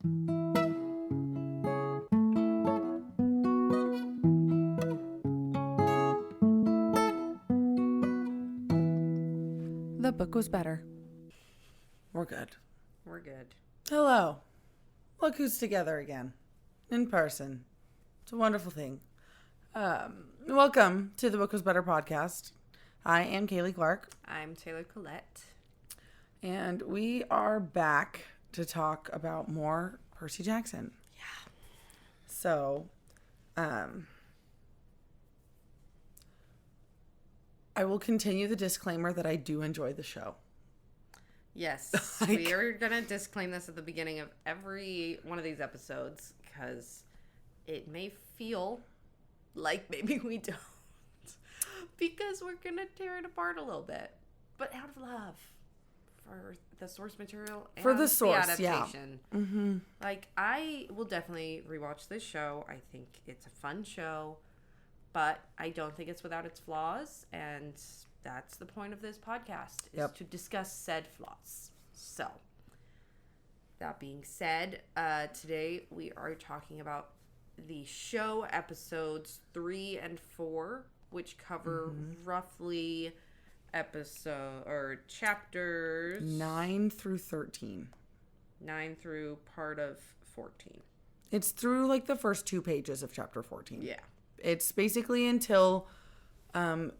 The book was better. We're good. We're good. Hello. Look who's together again. In person. It's a wonderful thing. Welcome to the Book Was Better podcast. I am Kaley Clark. I'm Taylor Collette. And we are back to talk about more Percy Jackson. Yeah. So, I will continue the disclaimer that I do enjoy the show. Yes. We are going to disclaim this at the beginning of every one of these episodes because it may feel like maybe we don't. Because we're going to tear it apart a little bit. But out of love for the source material and for the source, adaptation. Yeah. Mm-hmm. Like, I will definitely rewatch this show. I think it's a fun show. But I don't think it's without its flaws, and that's the point of this podcast, is to discuss said flaws. So, that being said, today we are talking about the show episodes 3 and 4, which cover roughly chapters 9 through 13. 9 through part of 14. It's through like the first 2 pages of chapter 14. Yeah. It's basically until even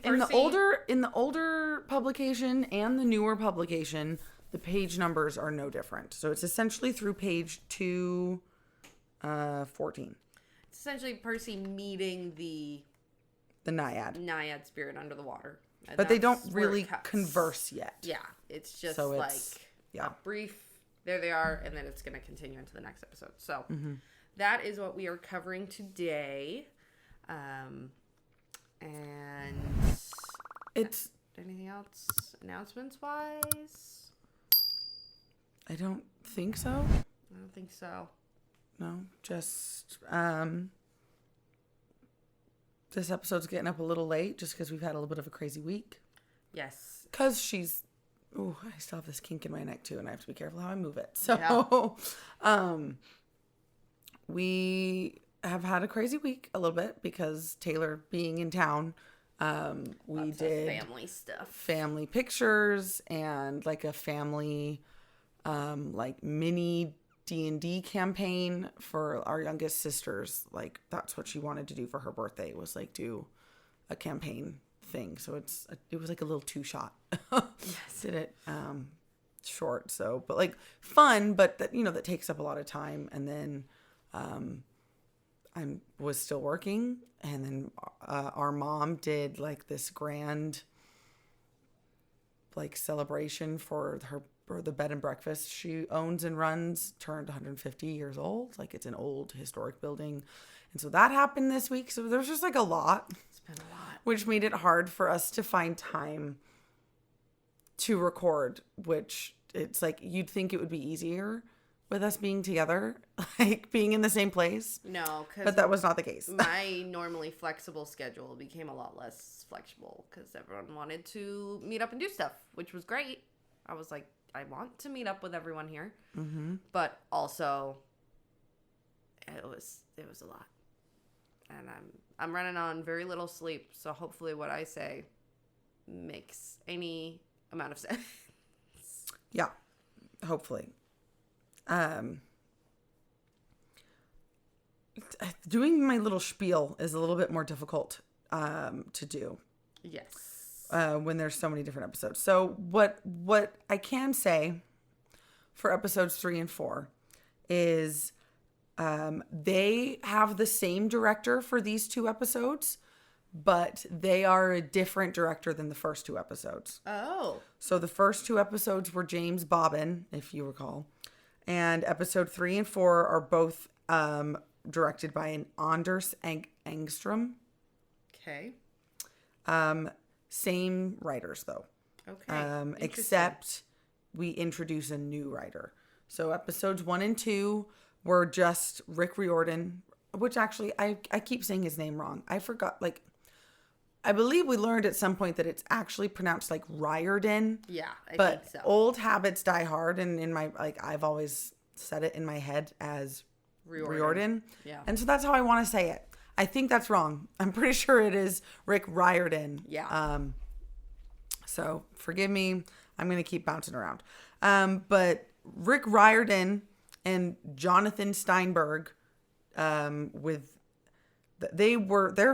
in the older publication and the newer publication, the page numbers are no different. So it's essentially through page 214. It's essentially Percy meeting the Naiad spirit under the water. But they don't really converse yet. Yeah. It's just so a brief, there they are, and then it's going to continue into the next episode. So that is what we are covering today. And it's anything else announcements wise? I don't think so. I don't think so. No, just this episode's getting up a little late just because we've had a little bit of a crazy week. Yes. Because I still have this kink in my neck too, and I have to be careful how I move it. So, we have had a crazy week a little bit because Taylor being in town, we did family stuff, family pictures, and like a family, like mini D&D campaign for our youngest sisters. Like that's what she wanted to do for her birthday, was like do a campaign thing. So it was like a little 2-shot. Yes. Did it short, so but like fun, but that that takes up a lot of time. And then I was still working, and then our mom did like this grand like celebration for the bed and breakfast she owns and runs, turned 150 years old. Like it's an old historic building. And so that happened this week. So there's just like a lot. It's been a lot. Which made it hard for us to find time to record, which it's like you'd think it would be easier with us being together, like being in the same place. No, but that was not the case. My normally flexible schedule became a lot less flexible because everyone wanted to meet up and do stuff, which was great. I was like, I want to meet up with everyone here, but also it was a lot, and I'm running on very little sleep. So hopefully, what I say makes any amount of sense. Yeah, hopefully. Doing my little spiel is a little bit more difficult to do. Yes. When there's so many different episodes. So what I can say for episodes 3 and 4 is they have the same director for these 2 episodes, but they are a different director than the first 2 episodes. Oh. So the first 2 episodes were James Bobbin, if you recall. And episode 3 and 4 are both directed by an Anders Engström. Okay. Same writers, though. Okay. Except we introduce a new writer. So episodes 1 and 2 were just Rick Riordan, which actually I keep saying his name wrong. I forgot, like, I believe we learned at some point that it's actually pronounced like Riordan. Yeah, I think so. Old habits die hard, and in my, like, I've always said it in my head as Riordan. Riordan. Yeah. And so that's how I want to say it. I think that's wrong. I'm pretty sure it is Rick Riordan. Yeah. So forgive me. I'm going to keep bouncing around. But Rick Riordan and Jonathan Steinberg, they're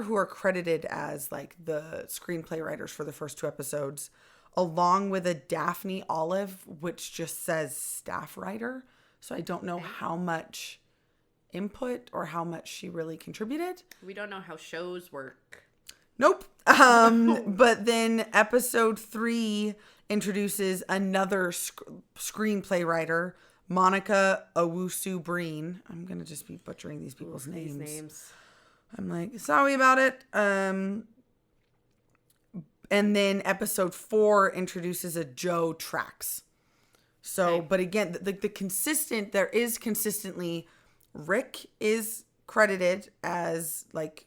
who are credited as like the screenplay writers for the first 2 episodes, along with a Daphne Olive, which just says staff writer. So I don't know how much input or how much she really contributed. We don't know how shows work. Nope. But then episode 3 introduces another screenplay writer, Monica Owusu-Breen. I'm going to just be butchering these people's names. I'm like, sorry about it. And then episode 4 introduces a Joe Trax. So, okay. But again, there is consistently, Rick is credited as like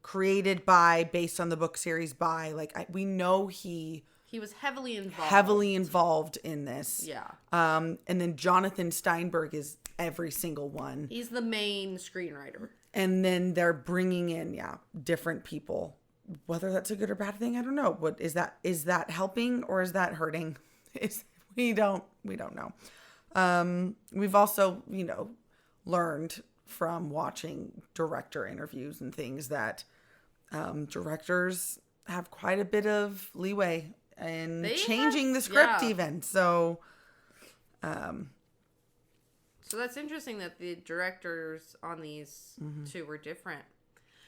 created by, based on the book series by, like, we know he was heavily involved in this. Yeah. And then Jonathan Steinberg is every single one. He's the main screenwriter. And then they're bringing in, different people. Whether that's a good or bad thing, I don't know. What is that? Is that helping or is that hurting? We don't know. We've also, learned from watching director interviews and things that directors have quite a bit of leeway in changing the script even. So, so that's interesting that the directors on these 2 were different.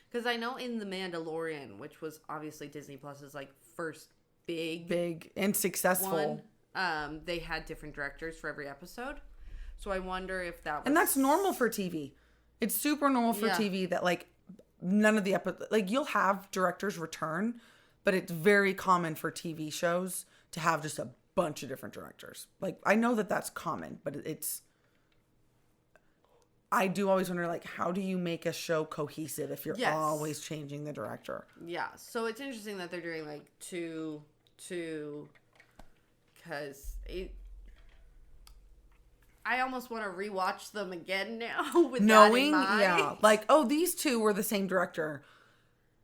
Because I know in The Mandalorian, which was obviously Disney Plus's like first big and successful one, they had different directors for every episode. So I wonder if that was... And that's normal for TV. It's super normal for TV that like none of the episodes... Like you'll have directors return, but it's very common for TV shows to have just a bunch of different directors. Like I know that that's common, but it's... I do always wonder, like, how do you make a show cohesive if you're always changing the director? Yeah, so it's interesting that they're doing, like, two, because I almost want to rewatch them again now with knowing, that in mind. Like, oh, these 2 were the same director.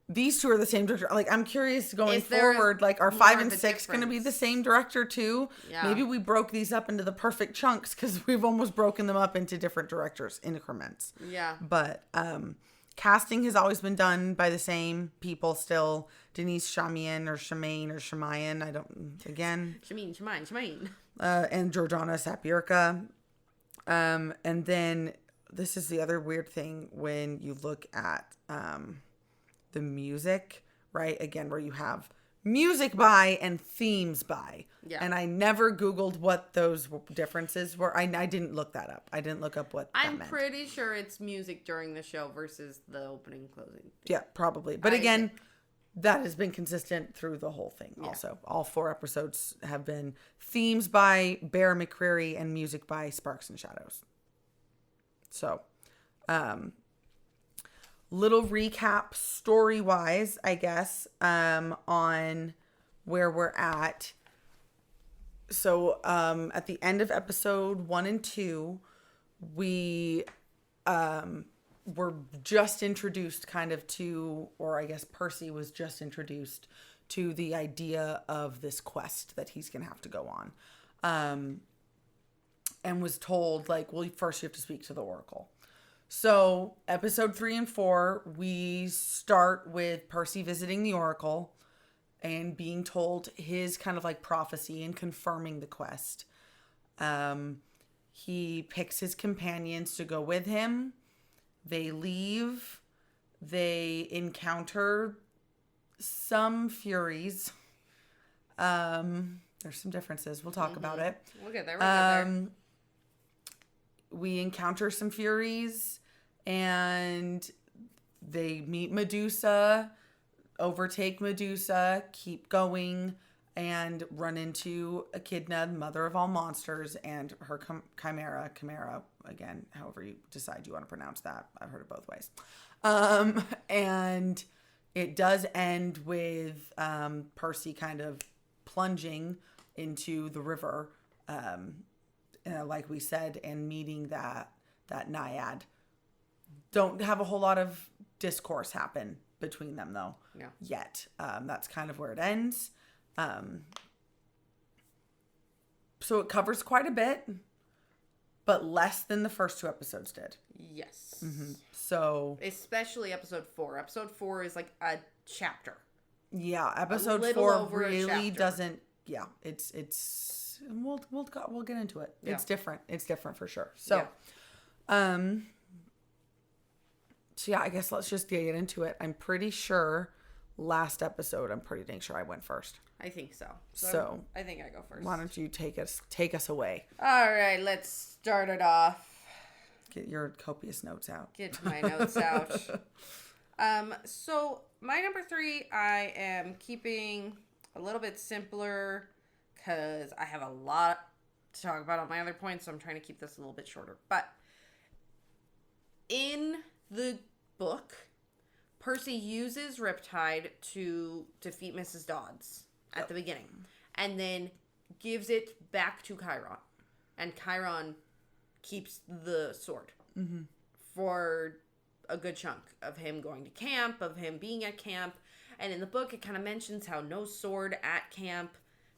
These 2 are the same director. Like, I'm curious going forward, like, are 5 and 6 going to be the same director too? Yeah. Maybe we broke these up into the perfect chunks because we've almost broken them up into different directors, increments. Yeah. But casting has always been done by the same people still. Denise Chamian or Chamayan. I don't, again. Shemaine. And Jordana Sapirka. And then this is the other weird thing when you look at the music, right? Again, where you have music by and themes by. Yeah. And I never Googled what those differences were. I didn't look that up. I didn't look up what that meant. I'm pretty sure it's music during the show versus the opening, closing. Yeah, probably. But again, that has been consistent through the whole thing also. All 4 episodes have been themes by Bear McCreary and music by Sparks and Shadows. So, little recap story-wise, I guess, on where we're at. So, at the end of episode 1 and 2, we were just introduced kind of to, or I guess Percy was just introduced to the idea of this quest that he's going to have to go on. And was told, like, well, first you have to speak to the Oracle. So, episode 3 and 4, we start with Percy visiting the Oracle and being told his kind of like prophecy and confirming the quest. He picks his companions to go with him. They leave. They encounter some Furies. There's some differences. We'll talk about it. We'll get there. We encounter some Furies. And they meet Medusa, overtake Medusa, keep going, and run into Echidna, mother of all monsters, and her chimera, again, however you decide you want to pronounce that. I've heard it both ways. And it does end with Percy kind of plunging into the river like we said, and meeting that naiad. Don't have a whole lot of discourse happen between them, though. No. Yet. That's kind of where it ends. So it covers quite a bit, but less than the first 2 episodes did. Yes. So... especially episode 4. Episode 4 is like a chapter. Yeah, episode 4 really doesn't... Yeah, it's... We'll get into it. Yeah. It's different. It's different for sure. So, So yeah, I guess let's just get into it. I'm pretty sure last episode, I'm pretty dang sure I went first. I think so. So I think I go first. Why don't you take us away? All right, let's start it off. Get your copious notes out. Get my notes out. So my number 3, I am keeping a little bit simpler because I have a lot to talk about on my other points, so I'm trying to keep this a little bit shorter. But in the book, Percy uses Riptide to defeat Mrs. Dodds at the beginning, and then gives it back to Chiron, and Chiron keeps the sword for a good chunk of him going to camp, of him being at camp. And in the book, it kind of mentions how no sword at camp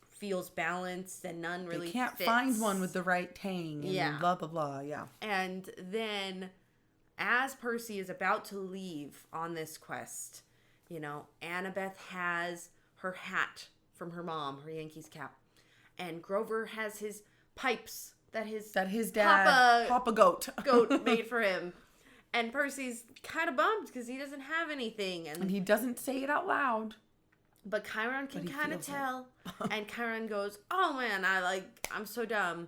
feels balanced, and none really can't fits. Find one with the right tang, and blah blah blah. Yeah. And then, as Percy is about to leave on this quest, Annabeth has her hat from her mom, her Yankees cap, and Grover has his pipes that his dad, Papa Goat made for him. And Percy's kind of bummed because he doesn't have anything, and he doesn't say it out loud. But Chiron can kind of tell, and Chiron goes, "Oh man, I'm so dumb.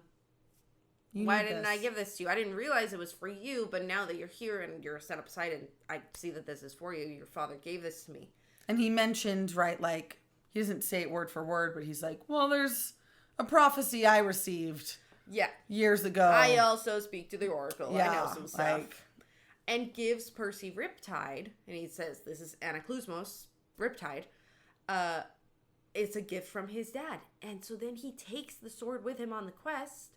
Why didn't I give this to you? I didn't realize it was for you, but now that you're here and you're set up aside, and I see that this is for you, your father gave this to me." And he mentioned, right, like, he doesn't say it word for word, but he's like, well, there's a prophecy I received years ago. I also speak to the oracle. I know some stuff. And gives Percy Riptide, and he says, this is Anaklusmos, Riptide. It's a gift from his dad. And so then he takes the sword with him on the quest,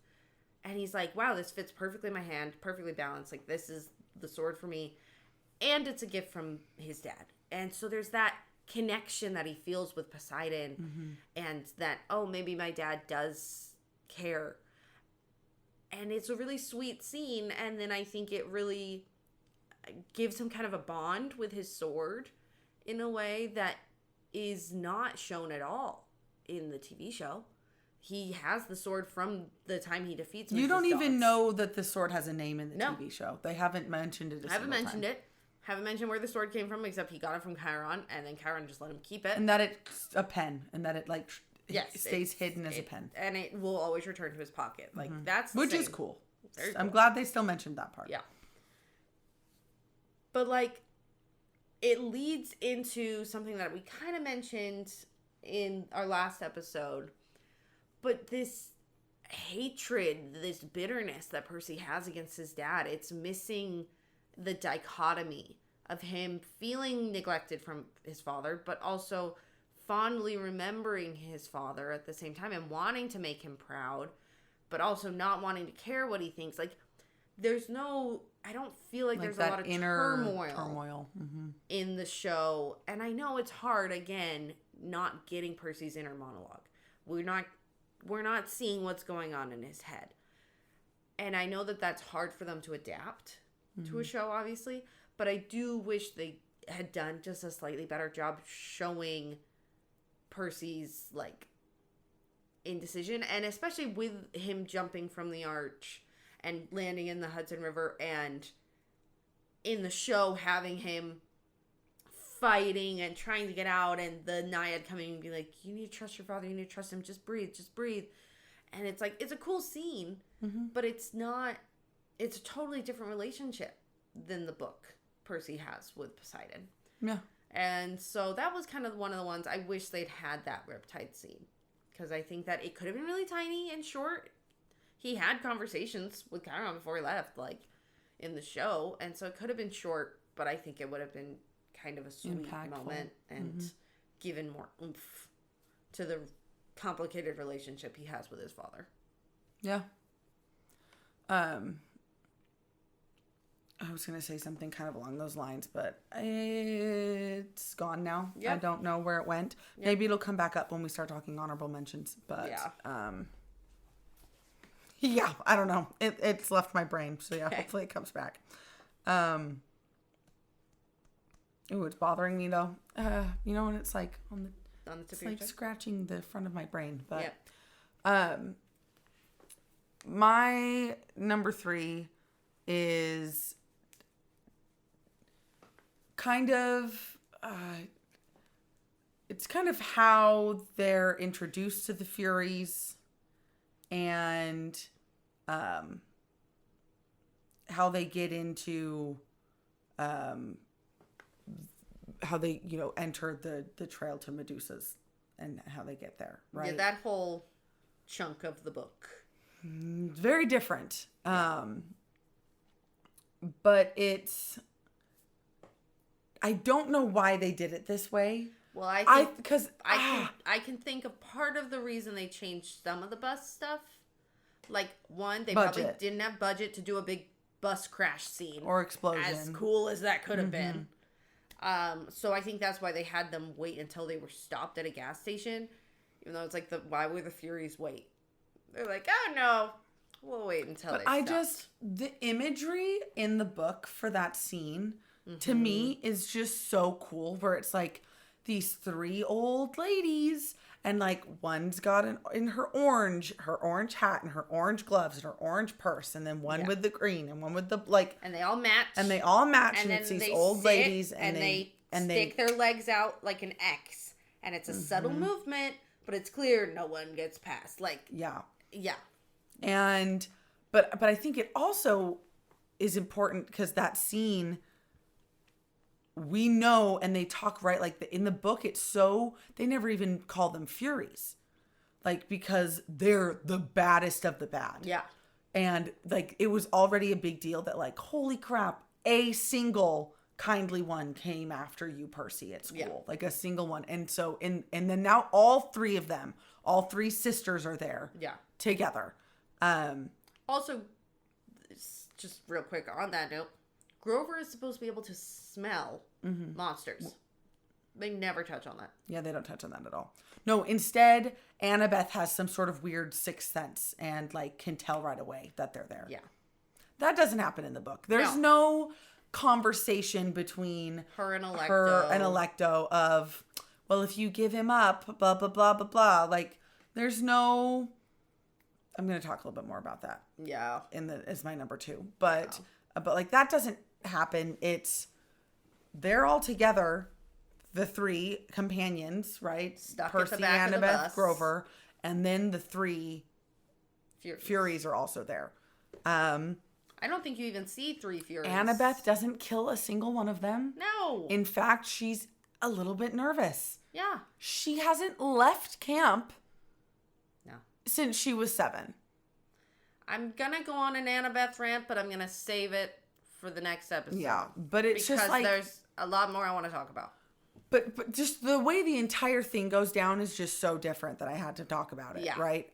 and he's like, wow, this fits perfectly in my hand, perfectly balanced. Like, this is the sword for me. And it's a gift from his dad. And so there's that connection that he feels with Poseidon, and that, oh, maybe my dad does care. And it's a really sweet scene, and then I think it really gives him kind of a bond with his sword in a way that is not shown at all in the TV show. He has the sword from the time he defeats Mrs. You don't even Dodds. know that the sword has a name in the TV show. They haven't mentioned it. Haven't mentioned where the sword came from, except he got it from Chiron, and then Chiron just let him keep it. And that it's a pen, and that it stays hidden as a pen, and it will always return to his pocket. Like that's which is cool. I'm glad they still mentioned that part. Yeah. But like, it leads into something that we kind of mentioned in our last episode, but this hatred, this bitterness that Percy has against his dad, it's missing the dichotomy of him feeling neglected from his father, but also fondly remembering his father at the same time and wanting to make him proud, but also not wanting to care what he thinks. Like, I don't feel like there's a lot of turmoil in the show. And I know it's hard, again, not getting Percy's inner monologue. We're not seeing what's going on in his head. And I know that that's hard for them to adapt to a show, obviously. But I do wish they had done just a slightly better job showing Percy's, like, indecision. And especially with him jumping from the arch and landing in the Hudson River, and in the show having him fighting and trying to get out, and the Naiad coming and be like, you need to trust your father, you need to trust him, just breathe. And it's like, it's a cool scene, but it's a totally different relationship than the book Percy has with Poseidon. Yeah. And so that was kind of one of the ones I wish they'd had that Riptide scene, because I think that it could have been really tiny and short. He had conversations with Chiron before he left, like, in the show. And so it could have been short, but I think it would have been kind of a sweet moment and given more oomph to the complicated relationship he has with his father. Yeah. I was going to say something kind of along those lines, but it's gone now. Yep. I don't know where it went. Yep. Maybe it'll come back up when we start talking honorable mentions, but yeah, I don't know. It's left my brain. So yeah, hopefully it comes back. Ooh, it's bothering me though. You know when it's like on the tip it's like scratching the front of my brain. But my number 3 is kind of it's kind of how they're introduced to the Furies and how they get into how they, you know, enter the trail to Medusa's and how they get there, right? Yeah, that whole chunk of the book. Very different. But I don't know why they did it this way. Well, I can think of part of the reason they changed some of the bus stuff. Like, one, they probably didn't have budget to do a big bus crash scene. Or explosion. As cool as that could have been. So I think that's why they had them wait until they were stopped at a gas station. Even though it's like, why would the Furies wait? They're like, oh no, we'll wait until they stop. The imagery in the book for that scene, to me, is just so cool. Where it's like these 3 old ladies, and like one's got in her orange hat and her orange gloves and her orange purse, and then one with the green and one with the like, and they all match. And it's these old ladies, and they stick their legs out like an X, and it's a subtle movement, but it's clear no one gets past. Like yeah. And but I think it also is important because that scene, we know, and they talk right, like in the book, it's so, they never even call them Furies, like, because they're the baddest of the bad. Yeah. And like, it was already a big deal that like, holy crap, a single kindly one came after you, Percy, at school, like a single one. And so, and then now all 3 of them, all 3 sisters are there together. Also, just real quick on that note, Grover is supposed to be able to smell monsters. They never touch on that. Yeah, they don't touch on that at all. No, instead, Annabeth has some sort of weird sixth sense and like can tell right away that they're there. Yeah. That doesn't happen in the book. There's no conversation between her and Alecto of, well, if you give him up, blah, blah, blah, blah, blah. Like, there's no... I'm going to talk a little bit more about that. Yeah. As my number 2. But like, that doesn't happen. It's, they're all together, the 3 companions, right? Stuck Percy, at the back Annabeth, of the bus. Grover, and then the 3 Furies are also there. I don't think you even see 3 Furies. Annabeth doesn't kill a single one of them. No. In fact, she's a little bit nervous. Yeah. She hasn't left camp since she was 7. I'm going to go on an Annabeth rant, but I'm going to save it for the next episode. Yeah, but it's just like... Because there's a lot more I want to talk about. But just the way the entire thing goes down is just so different that I had to talk about it, right?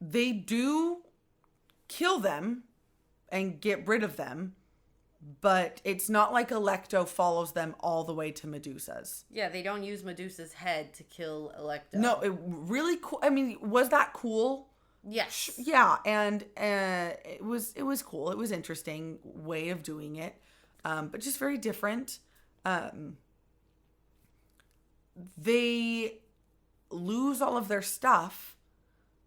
They do kill them and get rid of them, but it's not like Alecto follows them all the way to Medusa's. Yeah, they don't use Medusa's head to kill Alecto. No, it really cool. I mean, was that cool? Yes. Yeah, and it was cool. It was interesting way of doing it, but just very different. They lose all of their stuff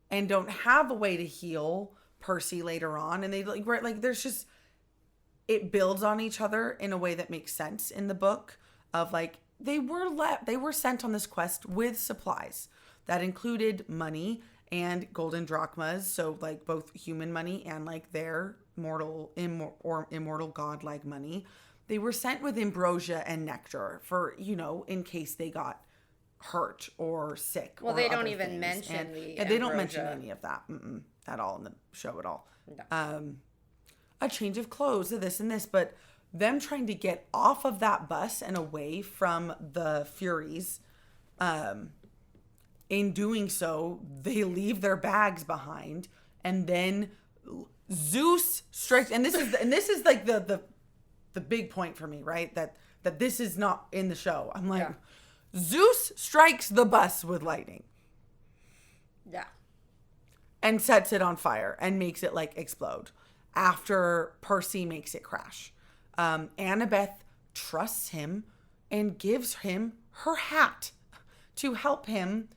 and don't have a way to heal Percy later on, and they like there's just, it builds on each other in a way that makes sense in the book of like they were sent on this quest with supplies that included money and golden drachmas, so like both human money and like their immortal godlike money. They were sent with ambrosia and nectar for, in case they got hurt or sick. Well, they don't even mention the ambrosia. They don't mention any of that at all in the show at all. No. A change of clothes, this and this, but them trying to get off of that bus and away from the Furies, in doing so, they leave their bags behind, and then Zeus strikes, and this is like the big point for me, right? That this is not in the show. I'm like, Zeus strikes the bus with lightning. Yeah. And sets it on fire and makes it like explode after Percy makes it crash. Annabeth trusts him and gives him her hat to help him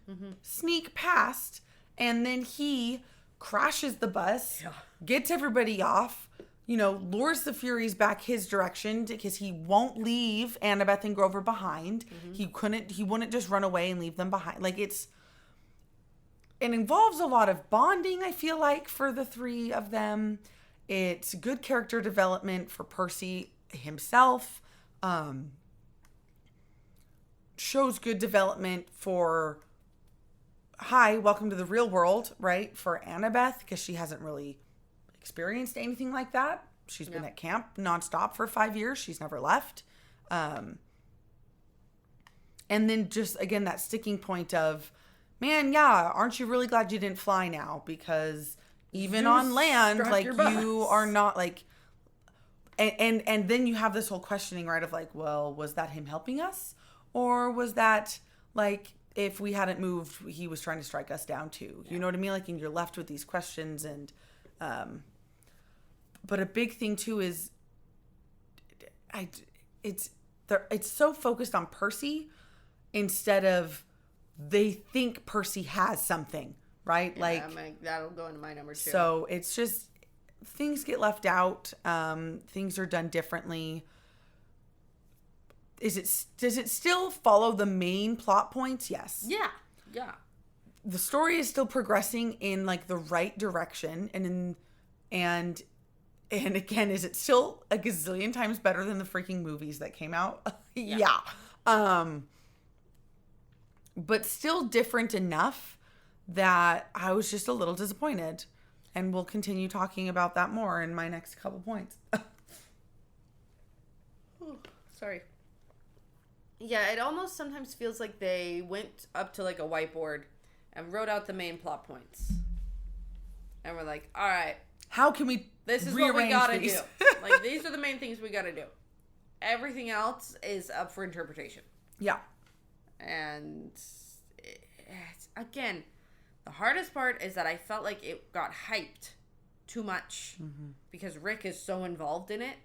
sneak past. And then he crashes the bus, gets everybody off, lures the Furies back his direction because he won't leave Annabeth and Grover behind. He wouldn't just run away and leave them behind. Like it involves a lot of bonding, I feel like, for the three of them. It's good character development for Percy himself. Shows good development for, hi, welcome to the real world, right? For Annabeth, because she hasn't really experienced anything like that. She's been at camp nonstop for 5 years. She's never left. And then just, again, that sticking point of, man, aren't you really glad you didn't fly now? Because even on land, like, you are not, like... And then you have this whole questioning, right, of like, well, was that him helping us? Or was that, like, if we hadn't moved, he was trying to strike us down too? You know what I mean? Like, and you're left with these questions. And, but a big thing too is, it's so focused on Percy instead of they think Percy has something, right? Yeah, that'll go into my number 2. So it's just, things get left out. Things are done differently. Does it still follow the main plot points? Yes. Yeah. The story is still progressing in like the right direction, and again, is it still a gazillion times better than the freaking movies that came out? Yeah. But still different enough that I was just a little disappointed. And we'll continue talking about that more in my next couple points. Sorry. Yeah, it almost sometimes feels like they went up to like a whiteboard and wrote out the main plot points. And we're like, all right. How can we This is what we gotta do. Like, these are the main things we gotta do. Everything else is up for interpretation. Yeah. And it's, again... The hardest part is that I felt like it got hyped too much because Rick is so involved in it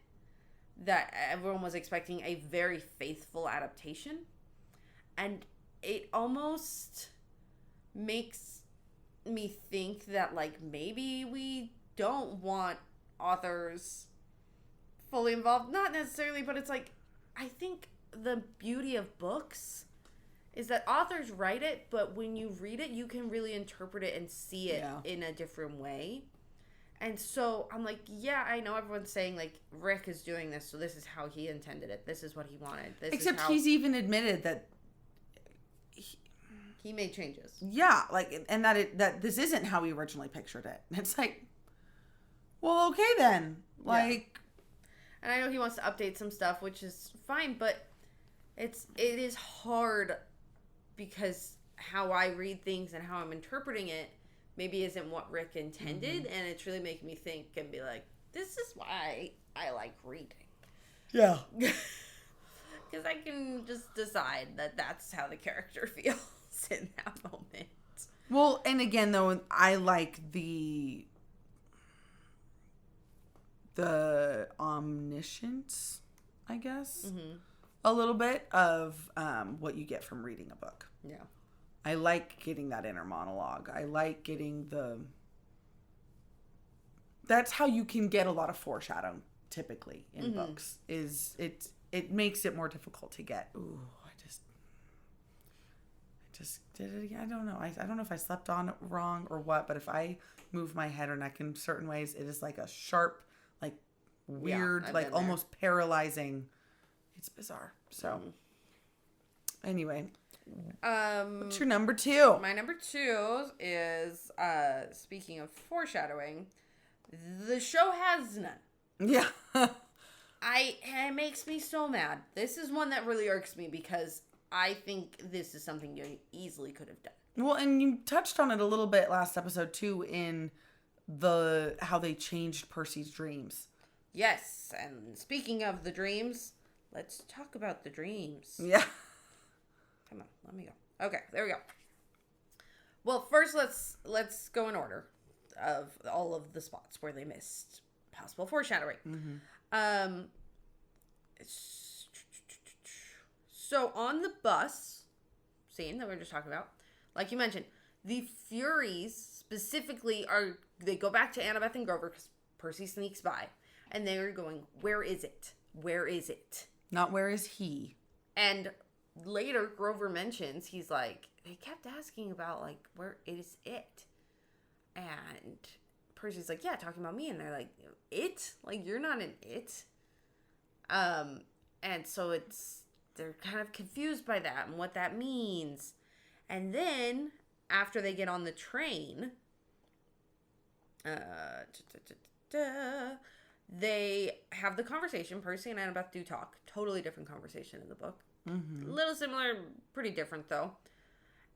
that everyone was expecting a very faithful adaptation. And it almost makes me think that, like, maybe we don't want authors fully involved. Not necessarily, but it's like, I think the beauty of books is that authors write it, but when you read it, you can really interpret it and see it in a different way. And so I'm like, I know everyone's saying, like, Rick is doing this, so this is how he intended it. This is what he wanted. Except he's even admitted that he made changes. Yeah, like, and that this isn't how he originally pictured it. It's like, well, okay then. Like... And I know he wants to update some stuff, which is fine, but it is hard... because how I read things and how I'm interpreting it maybe isn't what Rick intended, and it's really making me think and be like, this is why I like reading. Yeah. Because I can just decide that that's how the character feels in that moment. Well, and again, though, I like the omniscience, I guess. A little bit of what you get from reading a book. Yeah. I like getting that inner monologue. I like getting that's how you can get a lot of foreshadowing typically in books. It makes it more difficult to get. Ooh, I just did it again. I don't know. I don't know if I slept on it wrong or what, but if I move my head or neck in certain ways, it is like a sharp, like weird, like almost paralyzing. It's bizarre. So, anyway, what's your number 2? My number 2 is, speaking of foreshadowing, the show has none. Yeah. It makes me so mad. This is one that really irks me because I think this is something you easily could have done. Well, and you touched on it a little bit last episode too in how they changed Percy's dreams. Yes, and speaking of the dreams, let's talk about the dreams. Yeah. Come on, let me go. Okay, there we go. Well, first let's go in order of all of the spots where they missed possible foreshadowing. Mm-hmm. So on the bus scene that we were just talking about, like you mentioned, the Furies specifically they go back to Annabeth and Grover because Percy sneaks by, and they're going, "Where is it? Where is it?" Not where is he? And later, Grover mentions, he's like, they kept asking about, like, where is it? And Percy's like, yeah, talking about me. And they're like, it? Like, you're not an it. And so they're kind of confused by that and what that means. And then, after they get on the train, they have the conversation. Percy and Annabeth do talk. Totally different conversation in the book. Mm-hmm. A little similar, pretty different though.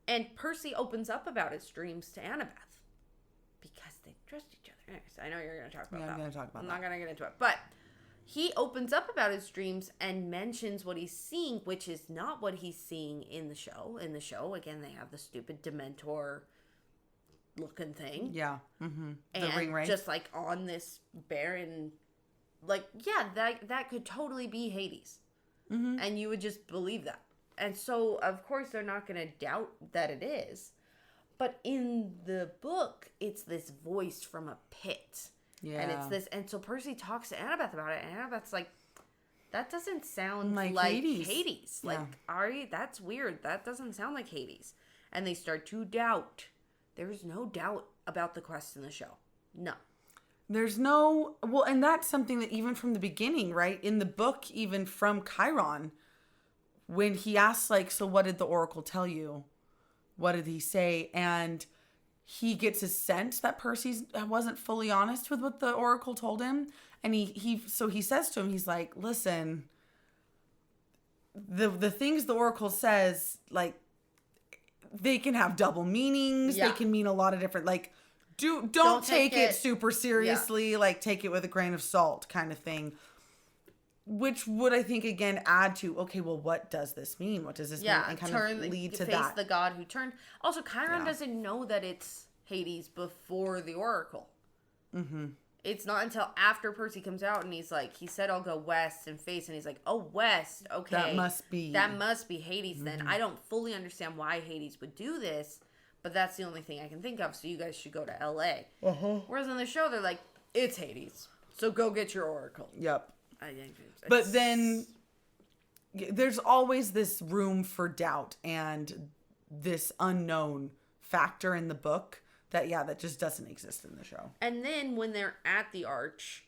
And Percy opens up about his dreams to Annabeth because they trust each other. Anyways, I know you're going to talk about that. I'm going to talk about I'm that. not going to get into it. But he opens up about his dreams and mentions what he's seeing, which is not what he's seeing in the show. In the show, again, they have the stupid Dementor looking thing. Yeah. Mm-hmm. The and ring ray. Just like on this barren, like, yeah, that could totally be Hades. Mm-hmm. And you would just believe that. And so, of course, they're not going to doubt that it is. But in the book, it's this voice from a pit. Yeah. And it's this. And so Percy talks to Annabeth about it. And Annabeth's like, that doesn't sound like Hades. Like, Ari, that's weird. That doesn't sound like Hades. And they start to doubt. There's no doubt about the quest in the show. No. There's no... Well, and that's something that even from the beginning, right? In the book, even from Chiron, when he asks, like, so what did the Oracle tell you? What did he say? And he gets a sense that Percy wasn't fully honest with what the Oracle told him. And he says to him, he's like, listen, the things the Oracle says, like, they can have double meanings. Yeah. They can mean a lot of different, like... Don't take it super seriously, like take it with a grain of salt kind of thing. Which would, I think, again, add to, okay, well, what does this mean? What does this mean? And kind of lead to that. Face the god who turned. Also, Chiron doesn't know that it's Hades before the Oracle. Mm-hmm. It's not until after Percy comes out and he's like, he said, I'll go west and face. And he's like, oh, west. Okay. That must be Hades then. Mm-hmm. I don't fully understand why Hades would do this. But that's the only thing I can think of, so you guys should go to L.A. Uh-huh. Whereas on the show, they're like, it's Hades, so go get your oracle. Yep. But then there's always this room for doubt and this unknown factor in the book that just doesn't exist in the show. And then when they're at the Arch,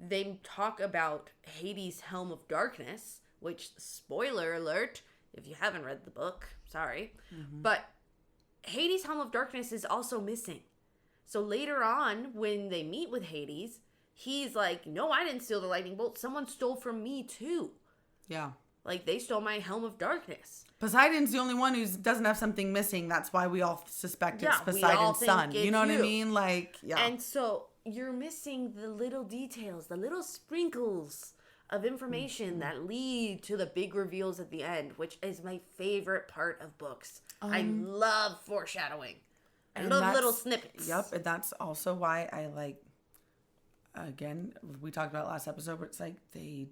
they talk about Hades' Helm of Darkness, which, spoiler alert, if you haven't read the book, sorry, but... Hades' Helm of Darkness is also missing. So later on, when they meet with Hades, he's like, no, I didn't steal the lightning bolt. Someone stole from me too. Yeah. Like, they stole my Helm of Darkness. Poseidon's the only one who doesn't have something missing. That's why we all suspect it's Poseidon's son. You know what I mean? Like, yeah. And so you're missing the little details, the little sprinkles of information that lead to the big reveals at the end, which is my favorite part of books. I love foreshadowing. I love little snippets. Yep, and that's also why I like, again, we talked about last episode, but it's like they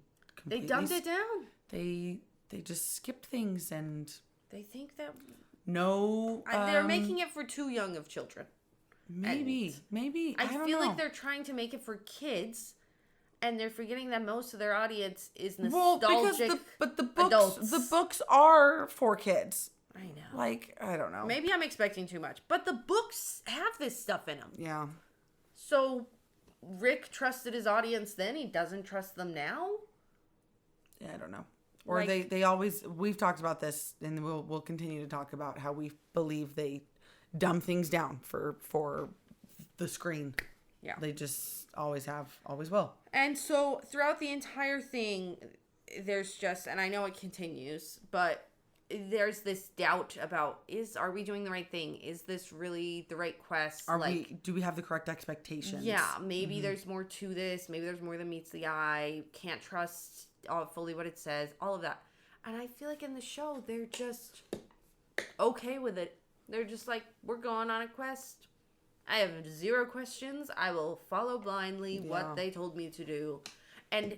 dumbed it down. They just skipped things and... They think that... No... they're making it for too young of children. Maybe. I feel like they're trying to make it for kids... And they're forgetting that most of their audience is nostalgic adults. The books are for kids. I know. Like, I don't know. Maybe I'm expecting too much. But the books have this stuff in them. Yeah. So, Rick trusted his audience then. He doesn't trust them now? Yeah, I don't know. Or like, they always... We've talked about this, and we'll continue to talk about how we believe they dumb things down for the screen. Yeah. They just always have, always will. And so throughout the entire thing, there's just, and I know it continues, but there's this doubt about, are we doing the right thing? Is this really the right quest? Do we have the correct expectations? Yeah, maybe there's more to this. Maybe there's more than meets the eye. Can't trust fully what it says. All of that. And I feel like in the show, they're just okay with it. They're just like, we're going on a quest. I have 0 questions. I will follow blindly what they told me to do. And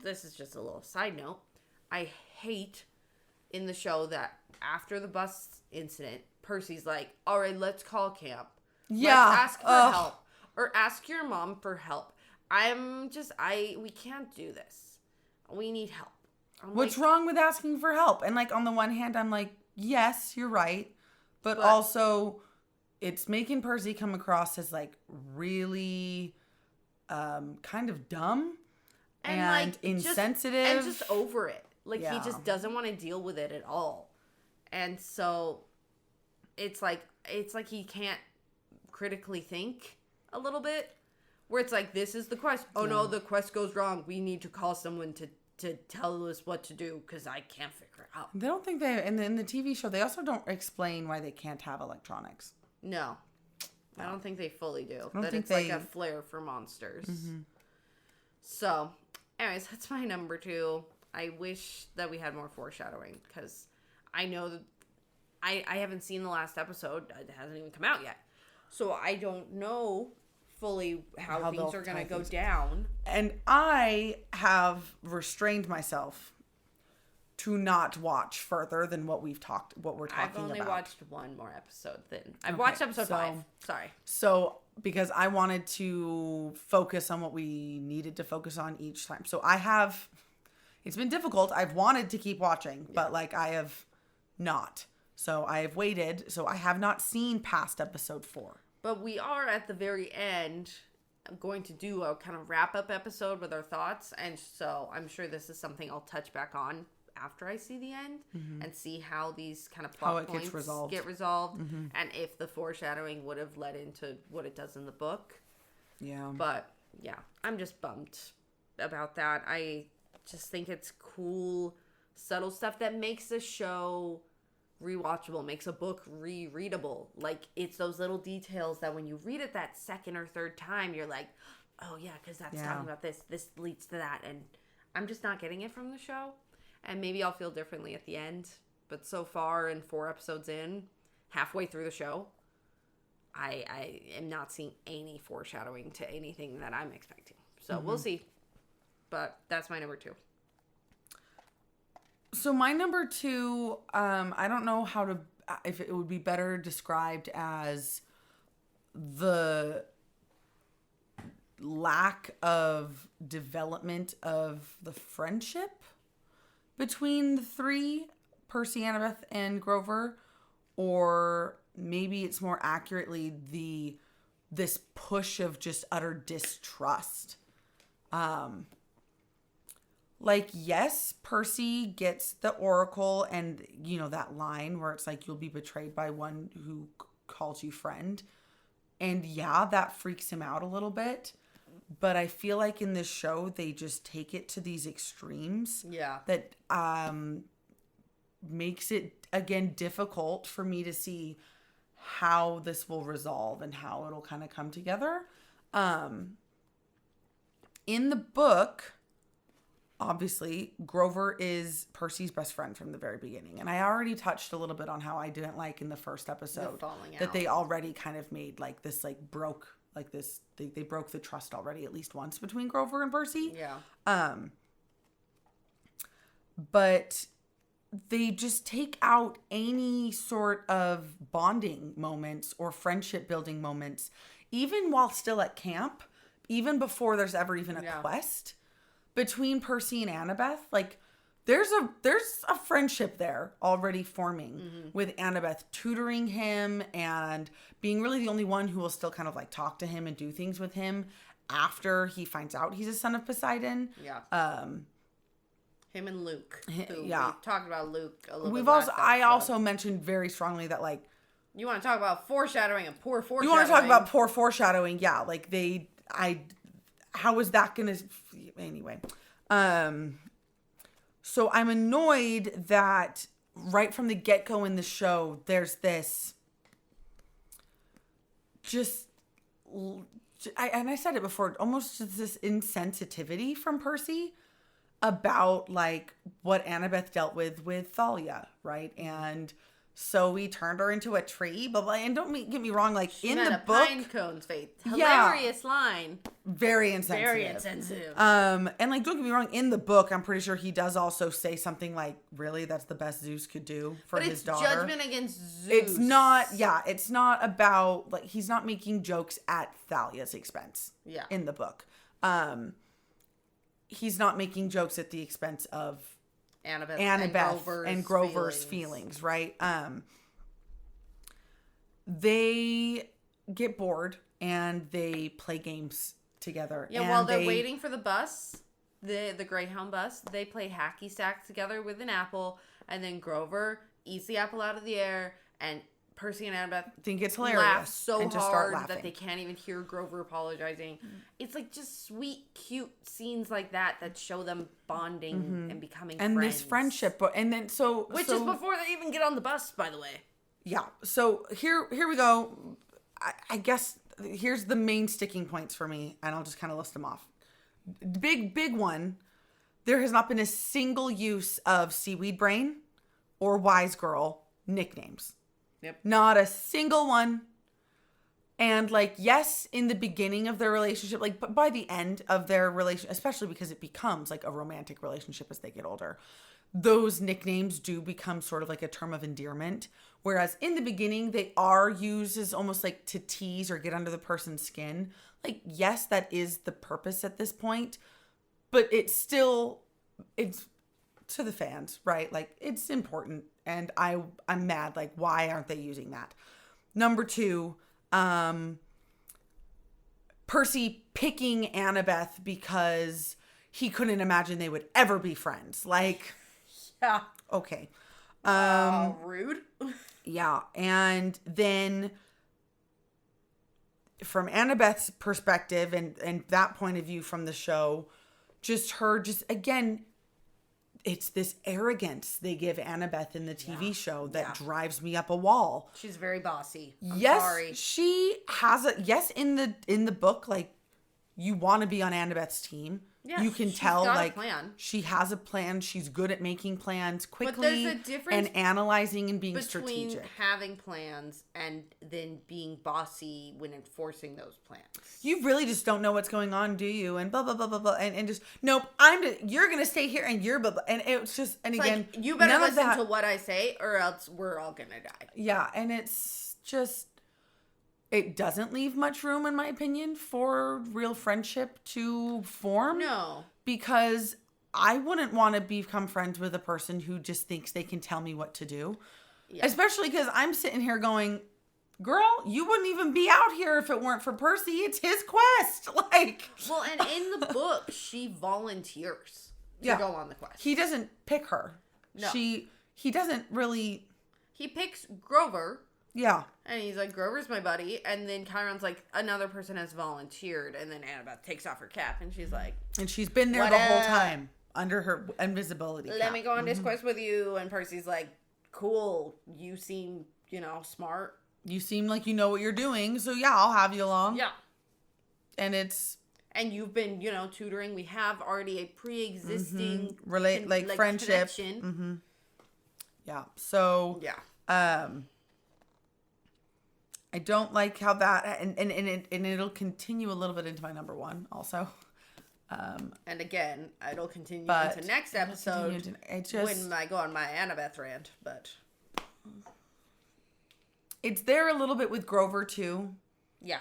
this is just a little side note. I hate in the show that after the bus incident, Percy's like, all right, let's call camp. Yeah. Let's ask for help. Or ask your mom for help. We can't do this. We need help. What's wrong with asking for help? And like, on the one hand, I'm like, yes, you're right. But also, it's making Percy come across as like really kind of dumb and like, insensitive. And just over it. Like, he just doesn't want to deal with it at all. And so it's like he can't critically think a little bit. Where it's like, this is the quest. Oh, no, the quest goes wrong. We need to call someone to tell us what to do because I can't figure it out. They don't think in the TV show, they also don't explain why they can't have electronics. No. I don't think they fully do. That it's like a flare for monsters. Mm-hmm. So, anyways, that's my number 2. I wish that we had more foreshadowing because I know that I haven't seen the last episode. It hasn't even come out yet. So I don't know fully how things are going to go down. And I have restrained myself to not watch further than what we're talking about. I've only watched one more episode then. I've watched episode 5. Sorry. So, because I wanted to focus on what we needed to focus on each time. So it's been difficult. I've wanted to keep watching, but like I have not. So I have waited. So I have not seen past episode 4. But we are at the very end going to do a kind of wrap-up episode with our thoughts. And so I'm sure this is something I'll touch back on after I see the end and see how these kind of plot points get resolved and if the foreshadowing would have led into what it does in the book. Yeah. But, yeah, I'm just bummed about that. I just think it's cool, subtle stuff that makes a show rewatchable, makes a book rereadable. Like, it's those little details that when you read it that second or third time, you're like, oh yeah, because that's talking about this leads to that. And I'm just not getting it from the show. And maybe I'll feel differently at the end. But so far, in 4 episodes in, halfway through the show, I am not seeing any foreshadowing to anything that I'm expecting. So we'll see. But that's my number 2. So my number 2, I don't know if it would be better described as the lack of development of the friendship between the 3, Percy, Annabeth, and Grover, or maybe it's more accurately this push of just utter distrust. Like, yes, Percy gets the oracle and, you know, that line where it's like, you'll be betrayed by one who calls you friend. And yeah, that freaks him out a little bit. But I feel like in this show, they just take it to these extremes. Yeah. That makes it, again, difficult for me to see how this will resolve and how it'll kind of come together. In the book, obviously, Grover is Percy's best friend from the very beginning. And I already touched a little bit on how I didn't like in the first episode that they already kind of made like this, like broke, like this, they broke the trust already at least once between Grover and Percy. Yeah. But they just take out any sort of bonding moments or friendship building moments, even while still at camp, even before there's ever even a quest. Between Percy and Annabeth, like there's a friendship there already forming with Annabeth tutoring him and being really the only one who will still kind of like talk to him and do things with him after he finds out he's a son of Poseidon. Yeah. Him and Luke. We talked about Luke a little bit. I also mentioned very strongly that like you want to talk about foreshadowing and poor foreshadowing. You want to talk about poor foreshadowing? Yeah, like how is that going to... Anyway. So I'm annoyed that right from the get-go in the show, there's this I said it before, almost just this insensitivity from Percy about like what Annabeth dealt with Thalia, right? And so he turned her into a tree, blah blah. And get me wrong, like She in had the a book, pine cone's face. Hilarious line. very insensitive. Very insensitive. And like, don't get me wrong, in the book, I'm pretty sure he does also say something like, "Really, that's the best Zeus could do for his daughter." But it's judgment against Zeus. It's not. Yeah, it's not about like he's not making jokes at Thalia's expense. Yeah. In the book, he's not making jokes at the expense of Annabeth and Grover's feelings, right? They get bored and they play games together. Yeah, and while they're waiting for the bus, the Greyhound bus, they play hacky sack together with an apple, and then Grover eats the apple out of the air, and Percy and Annabeth think it's hilarious laugh so and just start hard that laughing. they can't even hear Grover apologizing. It's like just sweet, cute scenes like that show them bonding and becoming and friends. this friendship, and then which is before they even get on the bus, by the way. Yeah. So here we go. I guess here's the main sticking points for me, and I'll just kind of list them off. Big one. There has not been a single use of Seaweed Brain or Wise Girl nicknames. Yep. Not a single one. And like, yes, in the beginning of their relationship, like, but by the end of their relationship, especially because it becomes like a romantic relationship as they get older, those nicknames do become sort of like a term of endearment. Whereas in the beginning, they are used as almost like to tease or get under the person's skin. Like, yes, that is the purpose at this point, but it's to the fans, right? Like, it's important. And I'm mad. Like, why aren't they using that? Number 2, Percy picking Annabeth because he couldn't imagine they would ever be friends. Like, yeah. Okay. Rude. Yeah. And then from Annabeth's perspective and that point of view from the show, again, it's this arrogance they give Annabeth in the TV show that drives me up a wall. She's very bossy. I'm sorry. She has in the book, like, you want to be on Annabeth's team. Yeah, you can tell, like, she has a plan. She's good at making plans quickly, but there's a difference and analyzing and being strategic. Between having plans and then being bossy when enforcing those plans. You really just don't know what's going on, do you? And blah blah blah blah blah, and just nope. You're gonna stay here, and you're blah blah. And it's just, and it's again, like, you better listen to what I say, or else we're all gonna die. Yeah, and it's just. It doesn't leave much room, in my opinion, for real friendship to form. No. Because I wouldn't want to become friends with a person who just thinks they can tell me what to do. Yeah. Especially because I'm sitting here going, girl, you wouldn't even be out here if it weren't for Percy. It's his quest. Like. Well, and in the book, she volunteers to go on the quest. He doesn't pick her. No. He doesn't really. He picks Grover. Yeah. And he's like, Grover's my buddy. And then Chiron's like, another person has volunteered. And then Annabeth takes off her cap and she's like... And she's been there the whole time under her invisibility cap. Let me go on this quest with you. And Percy's like, cool. You seem, smart. You seem like you know what you're doing. So yeah, I'll have you along. Yeah. And it's... And you've been, tutoring. We have already a pre-existing... friendship. Connection. Mm-hmm. Yeah. So... Yeah. I don't like how that, and it'll continue a little bit into my number 1 also. And again, it'll continue into next episode when I go on my Annabeth rant, but. It's there a little bit with Grover too. Yeah.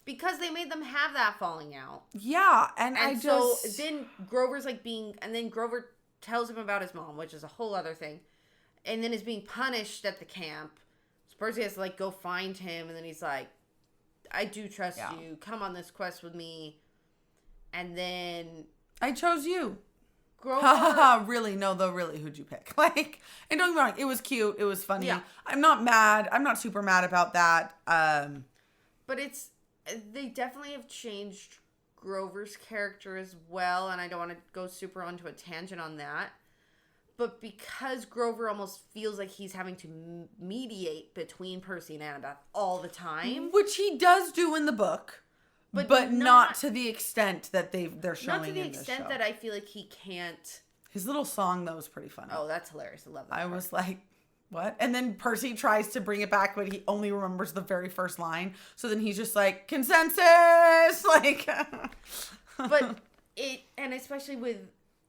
Because they made them have that falling out. Yeah, and so then Grover's and then Grover tells him about his mom, which is a whole other thing, and then is being punished at the camp. Percy has to, go find him, and then he's like, I do trust you. Come on this quest with me. And then... I chose you. Grover... Really? No, though, really, who'd you pick? And don't get me wrong, it was cute. It was funny. Yeah. I'm not mad. I'm not super mad about that. But they definitely have changed Grover's character as well, and I don't want to go super onto a tangent on that. But because Grover almost feels like he's having to mediate between Percy and Annabeth all the time. Which he does do in the book. But not to the extent that they're showing. Not to the extent that I feel like he can't. His little song though is pretty funny. Oh, that's hilarious! I love that. I was like, what? And then Percy tries to bring it back, but he only remembers the very first line. So then he's just like, consensus, like. But and especially with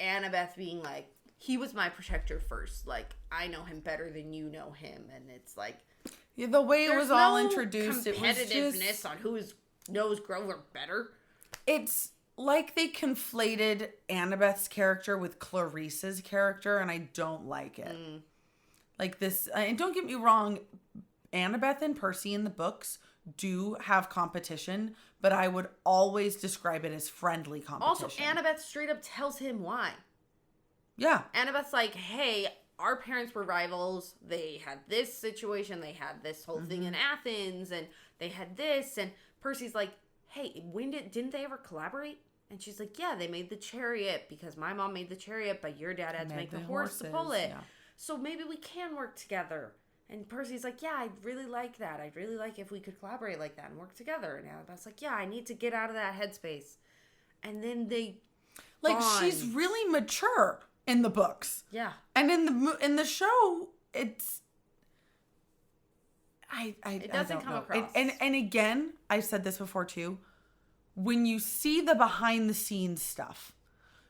Annabeth being like, he was my protector first. Like, I know him better than you know him, and it's like, yeah, the way it was all introduced, it was competitiveness just on who knows Grover better. It's like they conflated Annabeth's character with Clarice's character, and I don't like it. Like this, and don't get me wrong, Annabeth and Percy in the books do have competition, but I would always describe it as friendly competition. Also, Annabeth straight up tells him why. Yeah. Annabeth's like, hey, our parents were rivals. They had this situation. They had this whole thing in Athens, and they had this, and Percy's like, hey, didn't they ever collaborate? And she's like, yeah, they made the chariot because my mom made the chariot, but your dad had to make the horse to pull it. Yeah. So maybe we can work together. And Percy's like, yeah, I'd really like that. I'd really like if we could collaborate like that and work together. And Annabeth's like, yeah, I need to get out of that headspace. And then they bond. She's really mature in the books. Yeah. And in the show, it's it doesn't come across. And again, I've said this before too. When you see the behind the scenes stuff,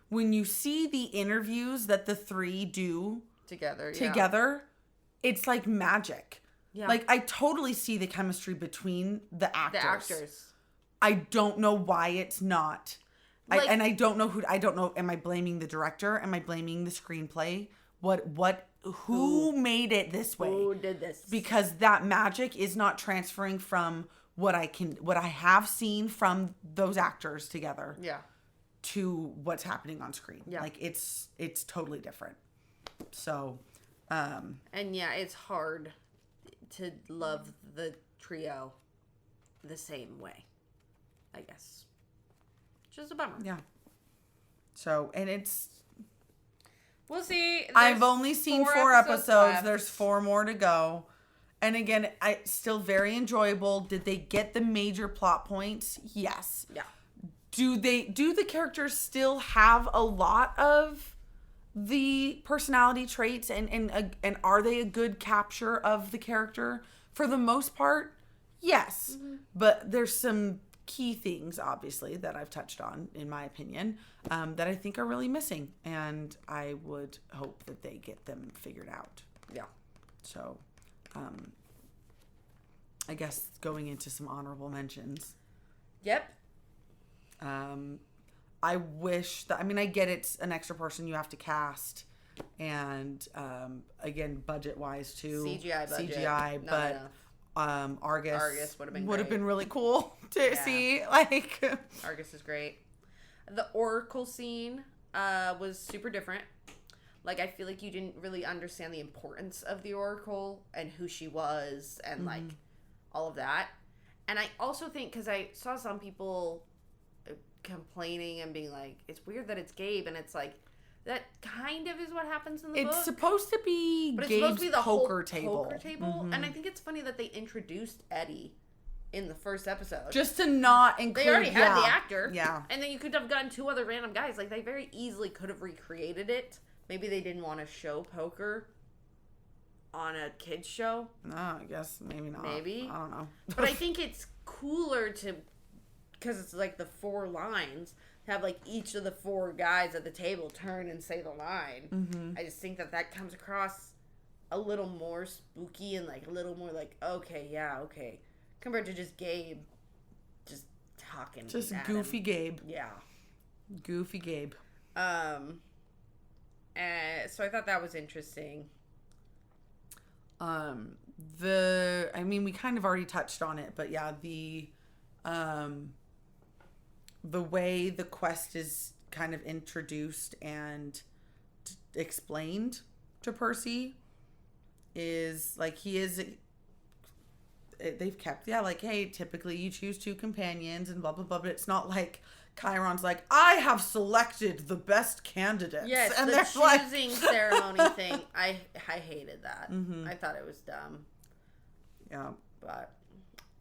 when you see the interviews that the three do together, it's like magic. Yeah. Like I totally see the chemistry between the actors. I don't know why it's not. Like, I don't know I don't know. Am I blaming the director? Am I blaming the screenplay? Who made it this way? Who did this? Because that magic is not transferring from what I have seen from those actors together. Yeah. To what's happening on screen. Yeah. Like it's totally different. So, and yeah, it's hard to love the trio the same way, I guess. Just a bummer. Yeah. So, and it's we'll see. I've only seen 4 episodes. There's 4 more to go. And again, still very enjoyable. Did they get the major plot points? Yes. Yeah. Do the characters still have a lot of the personality traits and are they a good capture of the character? For the most part, yes. Mm-hmm. But there's some key things, obviously, that I've touched on, in my opinion, that I think are really missing. And I would hope that they get them figured out. Yeah. So, I guess going into some honorable mentions. Yep. I wish that, I get it's an extra person you have to cast. And, again, budget-wise, too. CGI, but... Argus would have been really cool to see. Like Argus is great. The Oracle scene was super different. Like I feel like you didn't really understand the importance of the Oracle and who she was and like all of that. And I also think because I saw some people complaining and being like, it's weird that it's Gabe, and it's like that kind of is what happens in the book. It's supposed to be Gabe's poker table. Mm-hmm. And I think it's funny that they introduced Eddie in the first episode. Just to not include... They already had the actor. Yeah. And then you could have gotten 2 other random guys. Like, they very easily could have recreated it. Maybe they didn't want to show poker on a kid's show. No, I guess maybe not. Maybe. I don't know. But I think it's cooler to... Because it's like the 4 lines... have like each of the 4 guys at the table turn and say the line. Mm-hmm. I just think that comes across a little more spooky and like a little more like, okay, compared to just Gabe just talking. Just goofy Gabe. Yeah. Goofy Gabe. And so I thought that was interesting. We kind of already touched on it, but yeah, the way the quest is kind of introduced and explained to Percy is like they've kept, like, hey, typically you choose 2 companions and blah, blah, blah, but it's not like Chiron's like, I have selected the best candidates. Yes, and the choosing ceremony thing. I hated that. I thought it was dumb. Yeah. But,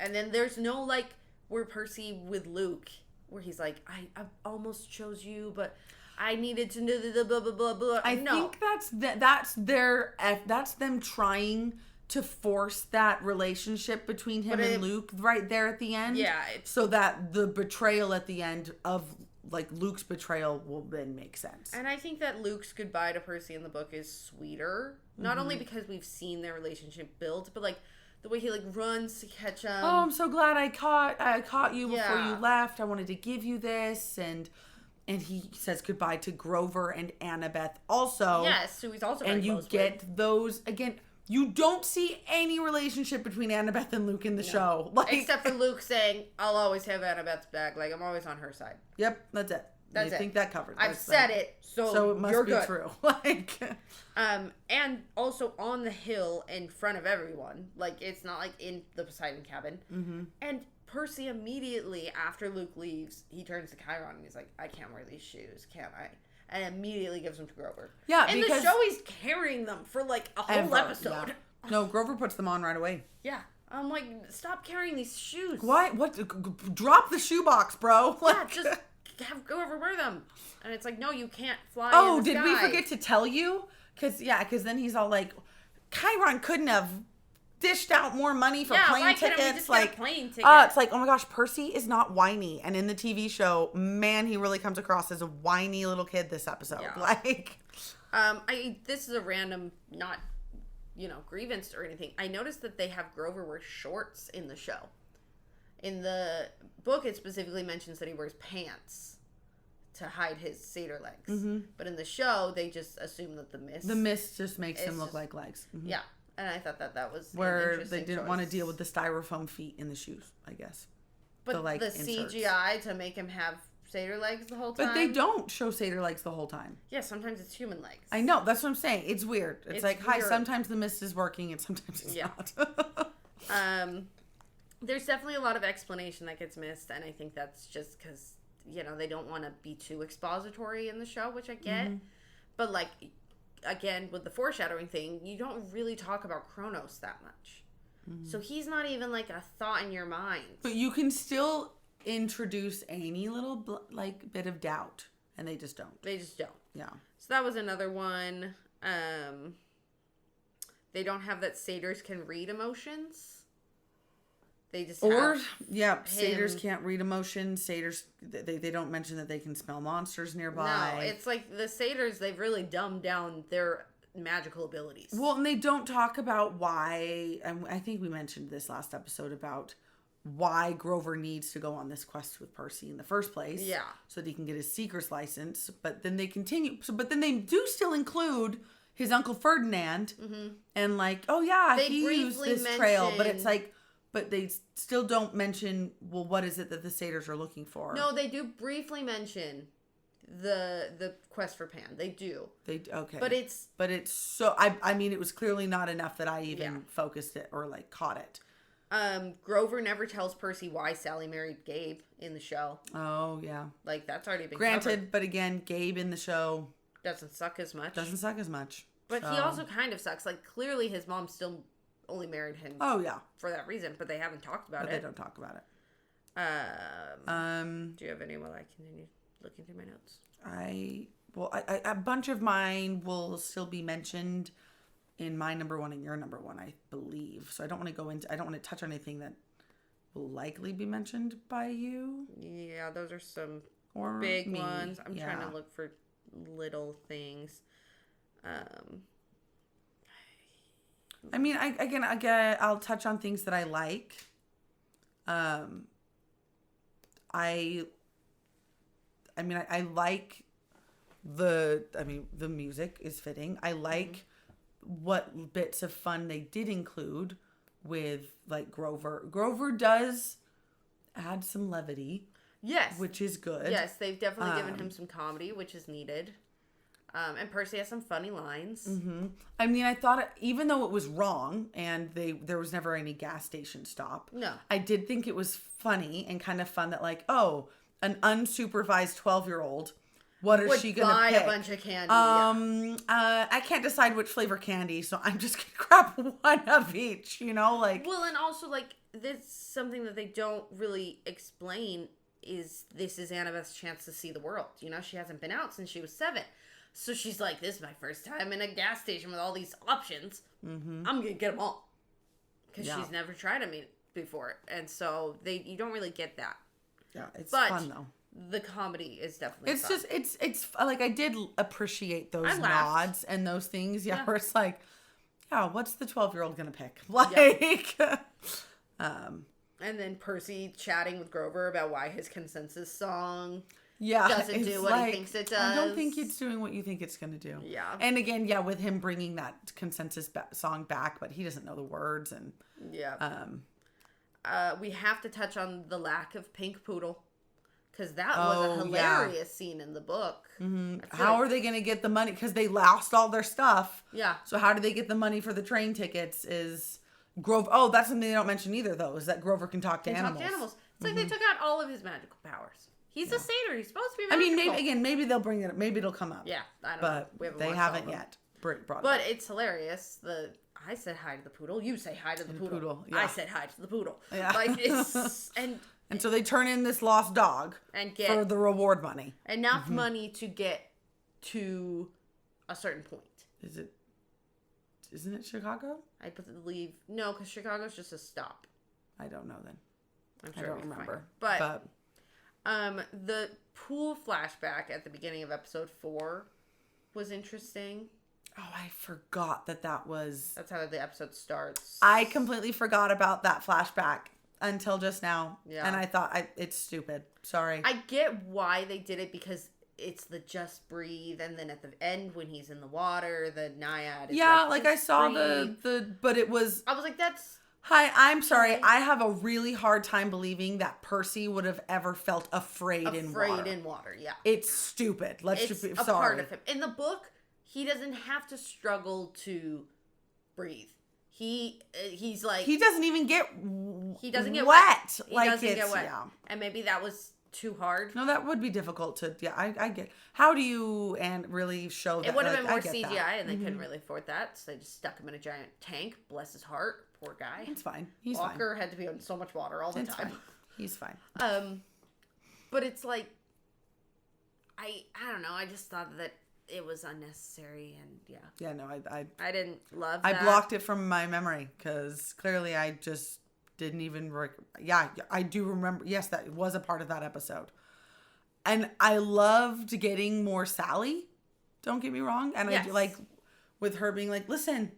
and then there's no, like, where Percy with Luke, where he's like, I almost chose you, but I needed to know the blah, blah, blah, blah. I think that's them trying to force that relationship between him and Luke right there at the end. Yeah. So that the betrayal at the end of, like, Luke's betrayal will then make sense. And I think that Luke's goodbye to Percy in the book is sweeter. Not only because we've seen their relationship build, but, like, the way he, like, runs to catch him. Oh, I'm so glad I caught you before you left. I wanted to give you this. And he says goodbye to Grover and Annabeth also. Yes, who he's also very and you close get with. Those, again, you don't see any relationship between Annabeth and Luke in the show. Like, except for Luke saying, I'll always have Annabeth's back. Like, I'm always on her side. Yep, that's it. I think that covers it. I've said it, so it must you're be good. true. Like, and also on the hill in front of everyone. Like, it's not like in the Poseidon cabin. Mm-hmm. And Percy immediately, after Luke leaves, he turns to Chiron and he's like, I can't wear these shoes, can't I? And immediately gives them to Grover. Yeah, in the show, he's carrying them for, like, a whole episode. Yeah. No, Grover puts them on right away. Yeah. I'm like, stop carrying these shoes. Why? What? Drop the shoebox, bro. Like, yeah, just have Grover wear them. And it's like, no, you can't fly Oh, in the did sky. we forget to tell you? Because then he's all like, Chiron couldn't have dished out more money for plane tickets. We just like, get a plane ticket? It's like, oh my gosh, Percy is not whiny. And in the TV show, man, he really comes across as a whiny little kid this episode. Yeah. Like, this is a random, not, grievance or anything. I noticed that they have Grover wear shorts in the show. In the book, it specifically mentions that he wears pants to hide his satyr legs. Mm-hmm. But in the show, they just assume that the mist just makes him look like legs. Mm-hmm. Yeah. And I thought that was where they didn't want to deal with the styrofoam feet in the shoes, I guess. But the CGI to make him have satyr legs the whole time. But they don't show satyr legs the whole time. Yeah, sometimes it's human legs. I know, that's what I'm saying. It's weird. It's like, weird. Hi, sometimes the mist is working and sometimes it's not. There's definitely a lot of explanation that gets missed, and I think that's just because, they don't want to be too expository in the show, which I get. Mm-hmm. But, like, again, with the foreshadowing thing, you don't really talk about Kronos that much. Mm-hmm. So he's not even, like, a thought in your mind. But you can still introduce any little, bit of doubt, and they just don't. They just don't. Yeah. So that was another one. They don't have that satyrs can read emotions. They just satyrs can't read emotions. Satyrs, they don't mention that they can smell monsters nearby. No, it's like the satyrs, they've really dumbed down their magical abilities. Well, and they don't talk about why, and I think we mentioned this last episode about why Grover needs to go on this quest with Percy in the first place. Yeah. So that he can get his seeker's license. But then they continue, but then they do still include his Uncle Ferdinand. Mm-hmm. And like, oh yeah, he used this trail. But it's like, but they still don't mention, well, what is it that the satyrs are looking for? No, they do briefly mention the quest for Pan. They do. Okay. But it's so, I mean, it was clearly not enough that I even focused it or like caught it. Grover never tells Percy why Sally married Gabe in the show. Oh, yeah. Like, that's already been granted, covered. But again, Gabe in the show doesn't suck as much. But he also kind of sucks. Like, clearly his mom still only married him. Oh, yeah. For that reason, but they haven't talked about it. They don't talk about it. Do you have any while I continue looking through my notes? A bunch of mine will still be mentioned in my number one and your number one, I believe. So I don't want to touch on anything that will likely be mentioned by you. Yeah, those are some or big me. ones. I'm trying to look for little things. I mean, I'll touch on things that I like. I like the music is fitting. I like what bits of fun they did include with like Grover. Grover does add some levity. Yes. Which is good. Yes, they've definitely given him some comedy, which is needed. And Percy has some funny lines. Mm-hmm. I mean, I thought, even though it was wrong and there was never any gas station stop. No. I did think it was funny and kind of fun that like, oh, an unsupervised 12-year-old, what is she going to buy pick? a bunch of candy. I can't decide which flavor candy, so I'm just going to grab one of each, like. Well, and also, like, this something that they don't really explain is this is Annabeth's chance to see the world. She hasn't been out since she was 7. So she's like, this is my first time in a gas station with all these options. I'm going to get them all. Because she's never tried them before. And so you don't really get that. Yeah, it's fun, though. The comedy is definitely fun. It's like, I did appreciate those nods and those things. Yeah, where it's like, what's the 12-year-old going to pick? Like, and then Percy chatting with Grover about why his consensus song doesn't do what he thinks it does. I don't think it's doing what you think it's going to do. Yeah. And again, with him bringing that consensus song back, but he doesn't know the words. And we have to touch on the lack of Pink Poodle. Because that was a hilarious scene in the book. Mm-hmm. How are they going to get the money? Because they lost all their stuff. Yeah. So how do they get the money for the train tickets? Is Grover... Oh, that's something they don't mention either, though, is that Grover can talk to animals. It's like they took out all of his magical powers. He's a satyr. He's supposed to be magical. I mean, maybe they'll bring it up. Maybe it'll come up. Yeah, I don't know. But they haven't yet brought it But it's hilarious. I said hi to the poodle. You say hi to the poodle. Yeah. I said hi to the poodle. Yeah. Like, it's... And so they turn in this lost dog for the reward money. Enough money to get to a certain point. Isn't it Chicago? I believe... No, because Chicago's just a stop. I don't know then. I'm sure I don't remember. But the pool flashback at the beginning of episode 4 was interesting. Oh, I forgot that was... That's how the episode starts. I completely forgot about that flashback until just now. Yeah. And I thought, it's stupid. Sorry. I get why they did it because it's the just breathe. And then at the end when he's in the water, the naiad is like I saw but it was... I was like, that's... Hi, I'm sorry. Okay. I have a really hard time believing that Percy would have ever felt afraid in water. Afraid in water, yeah. It's stupid. It's a part of him. In the book, he doesn't have to struggle to breathe. He's like... He doesn't even get wet. He doesn't get wet. Yeah. And maybe that was too hard. No, that would be difficult to... Yeah, I get... How do you really show that? It would have been more CGI and they couldn't really afford that. So they just stuck him in a giant tank. Bless his heart. Poor guy. It's fine. He's Walker had to be on so much water all the time. Fine. He's fine. But it's like... I don't know. I just thought that it was unnecessary and yeah no I didn't love that. I blocked it from my memory because clearly I just didn't even I do remember, yes, that was a part of that episode, and I loved getting more Sally, don't get me wrong, and I like with her being like, listen,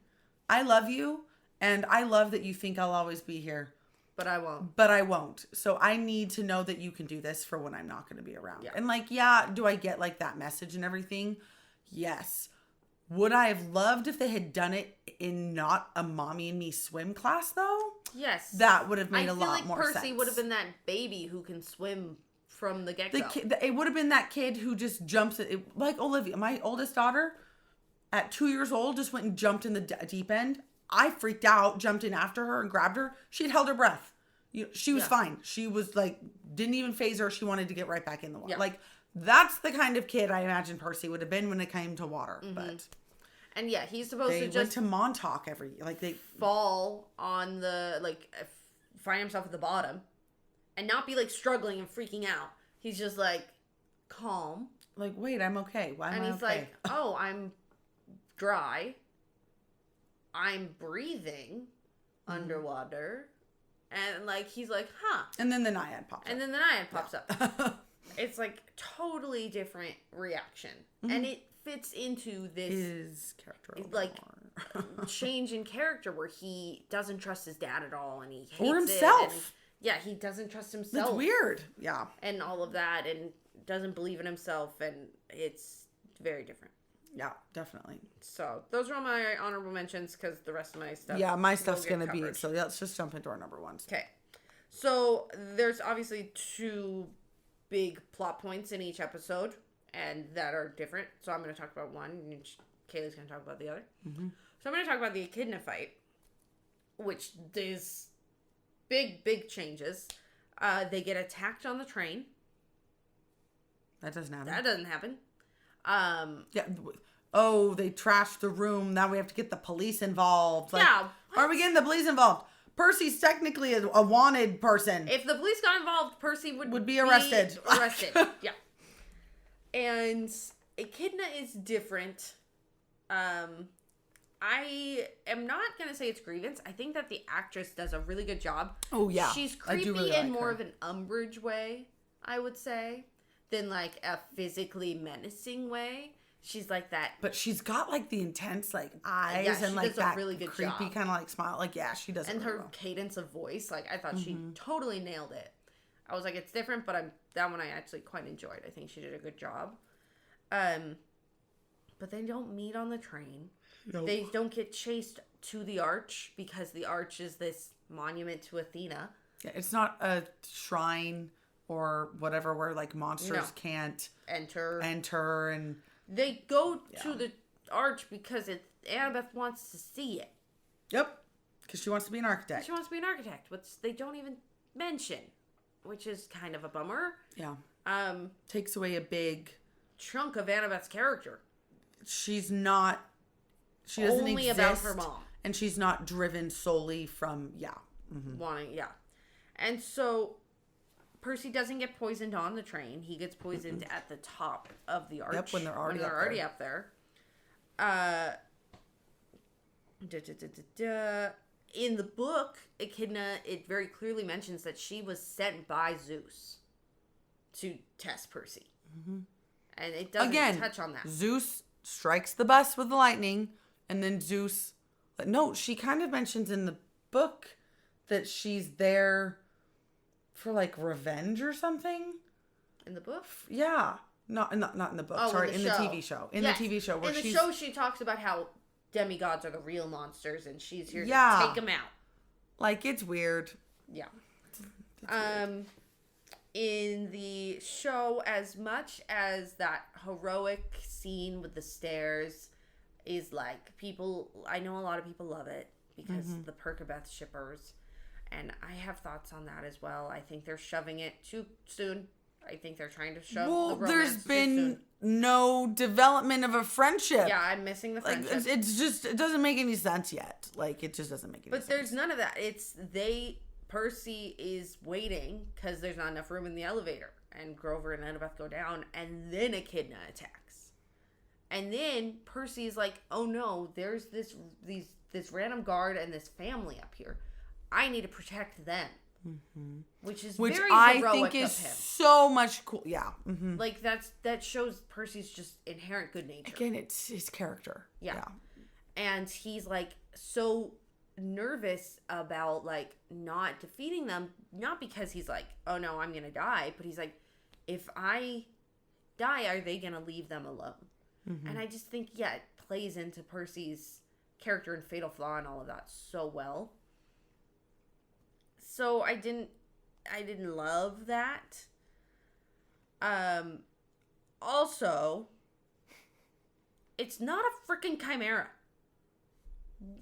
I love you and I love that you think I'll always be here, but I won't. So I need to know that you can do this for when I'm not going to be around. And do I get like that message and everything? Yes. Would I have loved if they had done it in not a mommy and me swim class though? Yes. That would have made a lot more sense. Percy would have been that baby who can swim from the get-go. It would have been that kid who just jumps like Olivia, my oldest daughter, at 2 years old, just went and jumped in the deep end. I freaked out, jumped in after her and grabbed her. She had held her breath. She was fine. She was like, didn't even phase her. She wanted to get right back in the water. Yeah. Like, that's the kind of kid I imagine Percy would have been when it came to water. Mm-hmm. But and he's supposed to just went to Montauk they fall on the find himself at the bottom and not be like struggling and freaking out. He's just like calm. Like, wait, I'm okay. Why am I okay? And he's like, oh, I'm dry. I'm breathing underwater. And he's like, huh. And then the naiad pops up. It's like totally different reaction. Mm-hmm. And it fits into this character change in character where he doesn't trust his dad at all and he hates himself. He doesn't trust himself. It's weird. Yeah. And all of that and doesn't believe in himself and it's very different. Yeah, definitely. So those are all my honorable mentions because the rest of my stuff. Yeah, my stuff's going to be it. So let's just jump into our number ones. Okay. So there's obviously 2 big plot points in each episode and that are different. So I'm going to talk about one and Kaylee's going to talk about the other. Mm-hmm. So I'm going to talk about the echidna fight, which is big changes. They get attacked on the train That doesn't happen. That doesn't happen. Yeah. Oh, they trashed the room. Now we have to get the police involved. Like, yeah. What? Are we getting the police involved? Percy's technically a wanted person. If the police got involved, Percy would be arrested. Yeah. And Echidna is different. I am not going to say it's grievance. I think that the actress does a really good job. Oh, yeah. She's creepy really in like more her. of an Umbridge way, I would say, than like a physically menacing way. She's like that. But she's got like the intense like eyes Yeah, and like does a that really good creepy job. kind of like smile. Like, yeah, she does. And really her well. cadence of voice, like, I thought she totally nailed it. I was like, it's different, but that one I actually quite enjoyed. I think she did a good job. But they don't meet on the train. Nope. They don't get chased to the arch because the arch is this monument to Athena. Yeah, it's not a shrine or whatever where like monsters can't enter. And They go to the arch because Annabeth wants to see it. Yep, because she wants to be an architect. She wants to be an architect, which they don't even mention, which is kind of a bummer. Yeah. Takes away a big chunk of Annabeth's character. She's not. She doesn't only exist, about her mom, and she's not driven solely from wanting and so Percy doesn't get poisoned on the train. He gets poisoned at the top of the arch. Yep, when they're already up there. In the book, Echidna, it very clearly mentions that she was sent by Zeus to test Percy. Mm-hmm. And it doesn't touch on that. Zeus strikes the bus with the lightning, and then Zeus... No, she kind of mentions in the book that she's there for, like, revenge or something. In the book? Yeah. Not in the book. Oh, sorry, in the TV show. In the TV show. Where in the show, she talks about how demigods are the real monsters, and she's here to take them out. Like, it's weird. Yeah. It's weird. In the show, as much as that heroic scene with the stairs is like, I know a lot of people love it because the Percabeth shippers, and I have thoughts on that as well. I think they're shoving it too soon. I think they're trying to shove the romance there's been too soon. no development of a friendship. Yeah, I'm missing the friendship. Like, it doesn't make any sense yet. Like, it just doesn't make any sense. But there's none of that. Percy is waiting because there's not enough room in the elevator, and Grover and Annabeth go down, and then Echidna attacks. And then Percy is like, oh no, there's this random guard and this family up here. I need to protect them. Mm-hmm. Which very I heroic think is of him. So much cool. Yeah. Mm-hmm. Like, that shows Percy's just inherent good nature. Again, it's his character. Yeah. And he's like so nervous about like not defeating them, not because he's like, oh no, I'm gonna die, but he's like, if I die, are they gonna leave them alone? Mm-hmm. And I just think it plays into Percy's character and fatal flaw and all of that so well. So I didn't love that. Also, it's not a freaking chimera.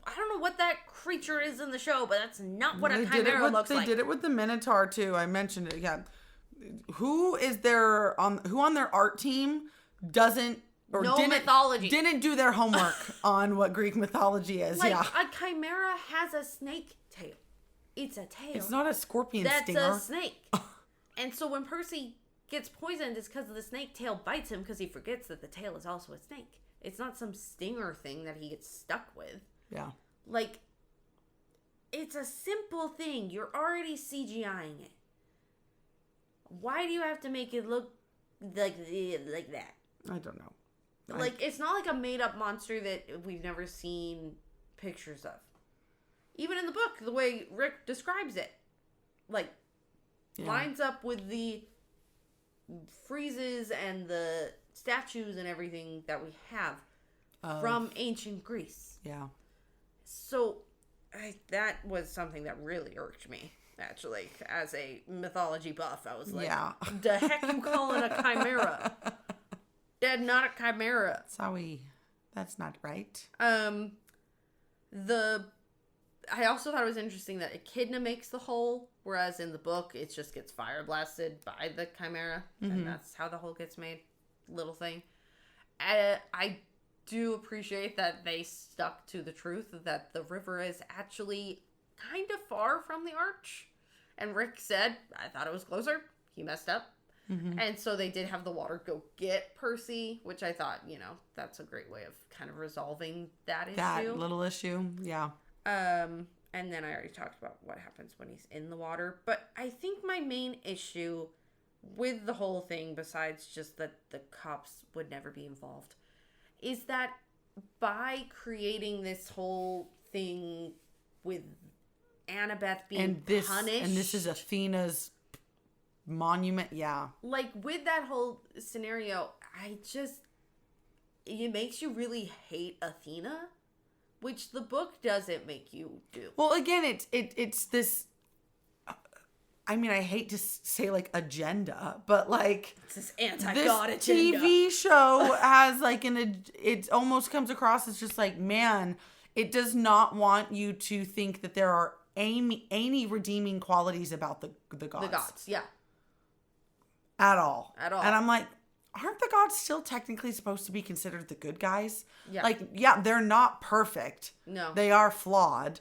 I don't know what that creature is in the show, but that's not what a chimera looks like. They did it with the Minotaur too. I mentioned it. Yeah. Who on their art team doesn't or mythology. Didn't do their homework on what Greek mythology is. Like, a chimera has a snake tail. It's a tail. It's not a scorpion stinger. That's a snake. And so when Percy gets poisoned, it's because the snake tail bites him because he forgets that the tail is also a snake. It's not some stinger thing that he gets stuck with. Yeah. Like, it's a simple thing. You're already CGIing it. Why do you have to make it look like that? I don't know. Like, it's not like a made-up monster that we've never seen pictures of. Even in the book, the way Rick describes it, like, lines up with the friezes and the statues and everything that we have from ancient Greece. Yeah. So, that was something that really irked me, actually. As a mythology buff, I was like, the heck you calling a chimera? That's not a chimera. Sorry, that's not right. The I also thought it was interesting that Echidna makes the hole, whereas in the book, it just gets fire blasted by the Chimera, and that's how the hole gets made. Little thing. I do appreciate that they stuck to the truth that the river is actually kind of far from the arch. And Rick said, I thought it was closer. He messed up. And so they did have the water go get Percy, which I thought, that's a great way of kind of resolving that issue. That little issue, yeah. And then I already talked about what happens when he's in the water. But I think my main issue with the whole thing, besides just that the cops would never be involved, is that by creating this whole thing with Annabeth being punished. And this is Athena's monument, yeah. Like, with that whole scenario, it makes you really hate Athena, which the book doesn't make you do. Well, again, it's this, I mean, I hate to say, like, agenda, but, like, it's this anti-God this agenda. TV show has, like, it almost comes across as just, like, man, it does not want you to think that there are any redeeming qualities about the gods. The gods, yeah. At all. At all. And I'm like, aren't the gods still technically supposed to be considered the good guys? Yeah. Like, yeah, they're not perfect. No. They are flawed.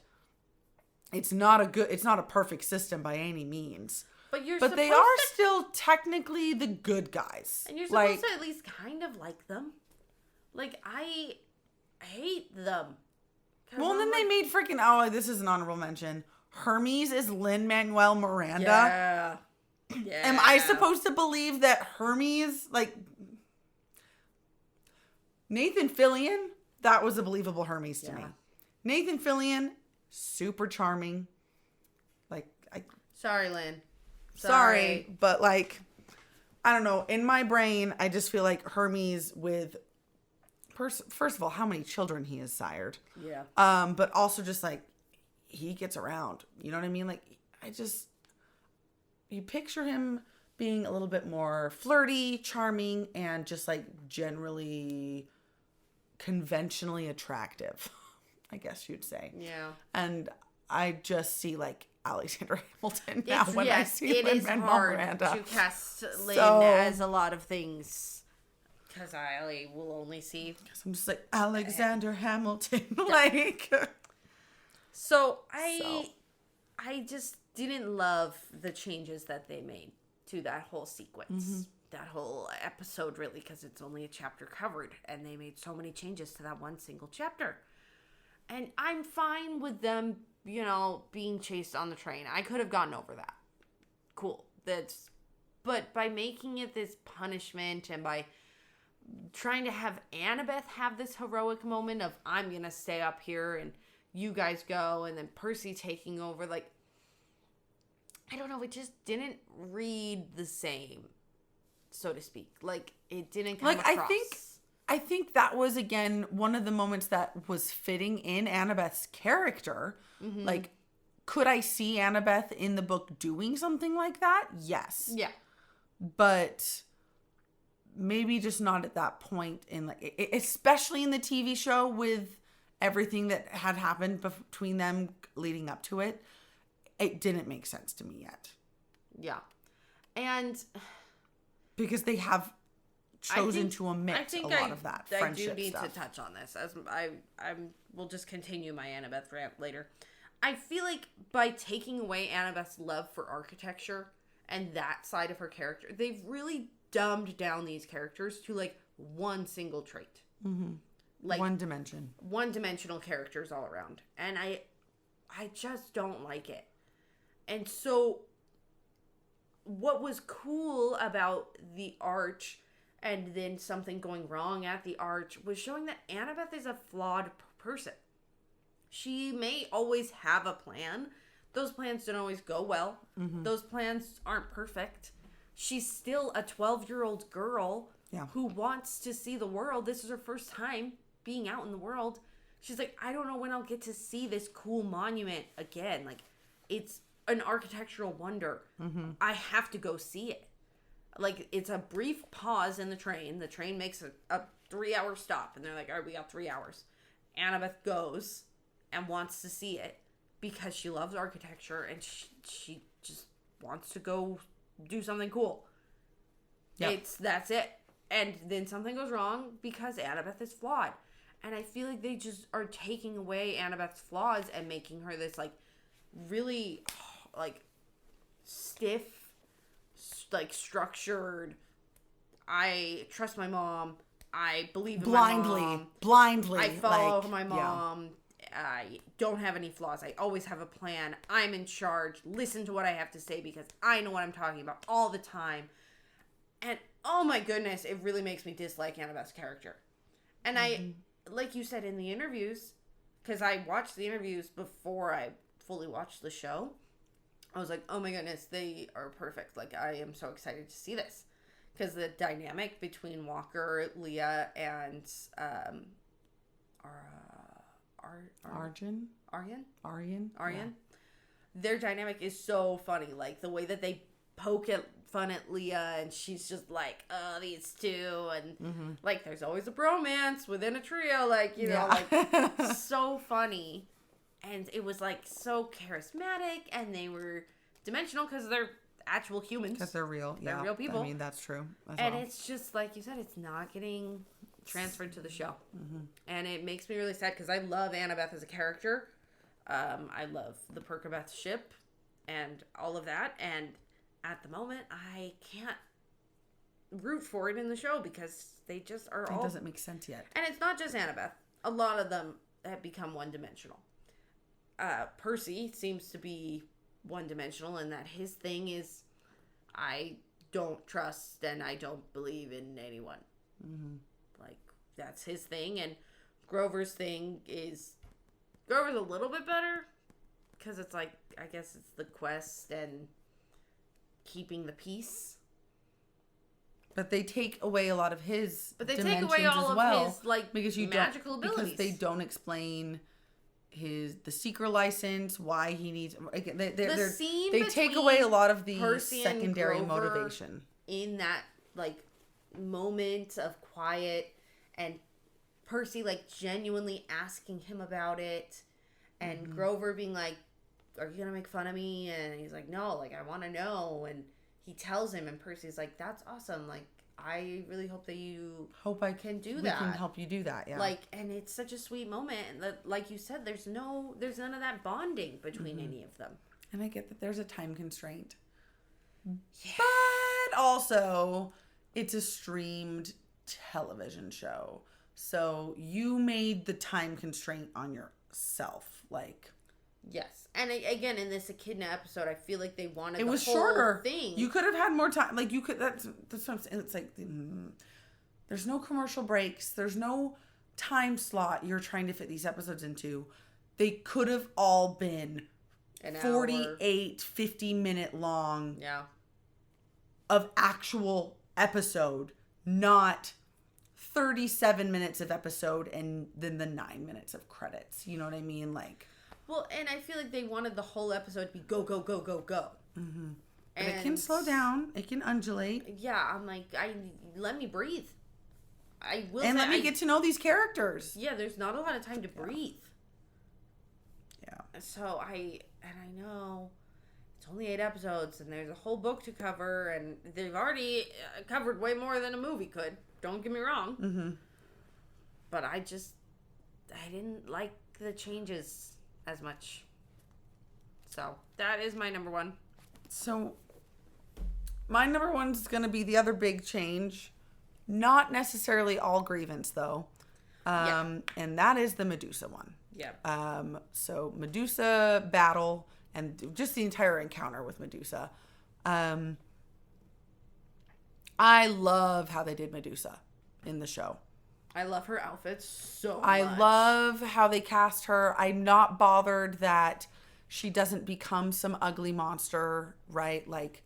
It's not a perfect system by any means. But they are still technically the good guys. And you're supposed to at least kind of like them. Like, I hate them. Well, and then they made freaking, this is an honorable mention. Hermes is Lin-Manuel Miranda. Yeah. Am I supposed to believe that Hermes, like, Nathan Fillion, that was a believable Hermes to me. Nathan Fillion, super charming. Like, sorry, Lynn. Sorry, but, like, I don't know. In my brain, I just feel like Hermes with, first of all, how many children he has sired. Yeah. But also just, like, he gets around. You know what I mean? Like, you picture him being a little bit more flirty, charming, and just, like, generally conventionally attractive, I guess you'd say. Yeah. And I just see, like, Alexander Hamilton now when I see Lin-Manuel Miranda. It is hard to cast Lynn as a lot of things, because I will only see... I'm just like, Alexander Hamilton, like... So I just didn't love the changes that they made to that whole sequence, that whole episode, really, because it's only a chapter covered, and they made so many changes to that one single chapter. And I'm fine with them, being chased on the train. I could have gotten over that. Cool. But by making it this punishment, and by trying to have Annabeth have this heroic moment of, I'm gonna stay up here and you guys go, and then Percy taking over, like, I don't know, it just didn't read the same, so to speak. Like, it didn't come across. I think that was, again, one of the moments that was fitting in Annabeth's character. Like, could I see Annabeth in the book doing something like that? Yes. Yeah. But maybe just not at that point in, like, especially in the TV show with everything that had happened between them leading up to it. It didn't make sense to me yet. Yeah. And because they have chosen to omit a lot of that friendship I do need stuff. to touch on this, as I will just continue my Annabeth rant later. I feel like by taking away Annabeth's love for architecture and that side of her character, they've really dumbed down these characters to, like, one single trait. Like, one-dimensional characters all around. And I just don't like it. And so what was cool about the arch and then something going wrong at the arch was showing that Annabeth is a flawed person. She may always have a plan. Those plans don't always go well. Those plans aren't perfect. She's still a 12-year-old girl who wants to see the world. This is her first time being out in the world. She's like, I don't know when I'll get to see this cool monument again. Like, it's an architectural wonder. I have to go see it. Like, it's a brief pause in the train. The train makes a 3-hour stop, and they're like, all right, we got 3 hours. Annabeth goes and wants to see it because she loves architecture and she just wants to go do something cool. Yep. That's it. And then something goes wrong because Annabeth is flawed. And I feel like they just are taking away Annabeth's flaws and making her this, like, really, like, stiff, like, structured, I trust my mom, I believe in my mom. Blindly. I follow my mom. Yeah. I don't have any flaws. I always have a plan. I'm in charge. Listen to what I have to say because I know what I'm talking about all the time. And, oh my goodness, it really makes me dislike Annabeth's character. And I, like you said in the interviews, because I watched the interviews before I fully watched the show, I was like, oh my goodness, they are perfect. Like, I am so excited to see this. Because the dynamic between Walker, Leah, and Aryan. Their dynamic is so funny. Like, the way that they poke fun at Leah, and she's just like, oh, these two. And, like, there's always a bromance within a trio. Like, you know, like, so funny. And it was, like, so charismatic, and they were dimensional because they're actual humans. Because they're real. They're real people. I mean, that's true as and well. It's just, like you said, it's not getting transferred to the show. And it makes me really sad because I love Annabeth as a character. I love the Perkabeth ship and all of that. And at the moment, I can't root for it in the show because they just are all... It doesn't make sense yet. And it's not just Annabeth. A lot of them have become one-dimensional. Percy seems to be one-dimensional in that his thing is, I don't trust and I don't believe in anyone. Like, that's his thing. And Grover's thing is... Grover's a little bit better because it's like, I guess it's the quest and keeping the peace. But they take away a lot of his But they take away all of his, like, because magical abilities. Because they don't explain the seeker license, why he needs... They take away a lot of the Percy secondary and Grover motivation. In that, like, moment of quiet and Percy, like, genuinely asking him about it and Grover being like, are you gonna make fun of me? And he's like, no, like, I want to know. And he tells him, and Percy's like, that's awesome. Like, I really hope that you can do that. We can help you do that, yeah. Like, and it's such a sweet moment. And that, like you said, there's none of that bonding between any of them. And I get that there's a time constraint. Yeah. But also, it's a streamed television show. So you made the time constraint on yourself. Like... Yes. And again, in this Echidna episode, I feel like they wanted it was whole shorter thing. You could have had more time. Like, you could, that's what I'm saying. It's like, there's no commercial breaks. There's no time slot you're trying to fit these episodes into. They could have all been an 48, 50-minute long yeah. of actual episode, not 37 minutes of episode and then the 9 minutes of credits. You know what I mean? Like... Well, and I feel like they wanted the whole episode to be go, go, go, go, go. Mm-hmm. And it can slow down. It can undulate. Yeah, I'm like, let me breathe. I will. And let me get to know these characters. Yeah, there's not a lot of time to breathe. Yeah. So I know it's only 8 episodes, and there's a whole book to cover, and they've already covered way more than a movie could. Don't get me wrong. Mm-hmm. But I didn't like the changes as much. So that is my number 1. So my number 1 is going to be the other big change. Not necessarily all grievance though. And that is the Medusa one. Yeah. So Medusa battle and just the entire encounter with Medusa. I love how they did Medusa in the show. I love her outfits so much. I love how they cast her. I'm not bothered that she doesn't become some ugly monster, right? Like,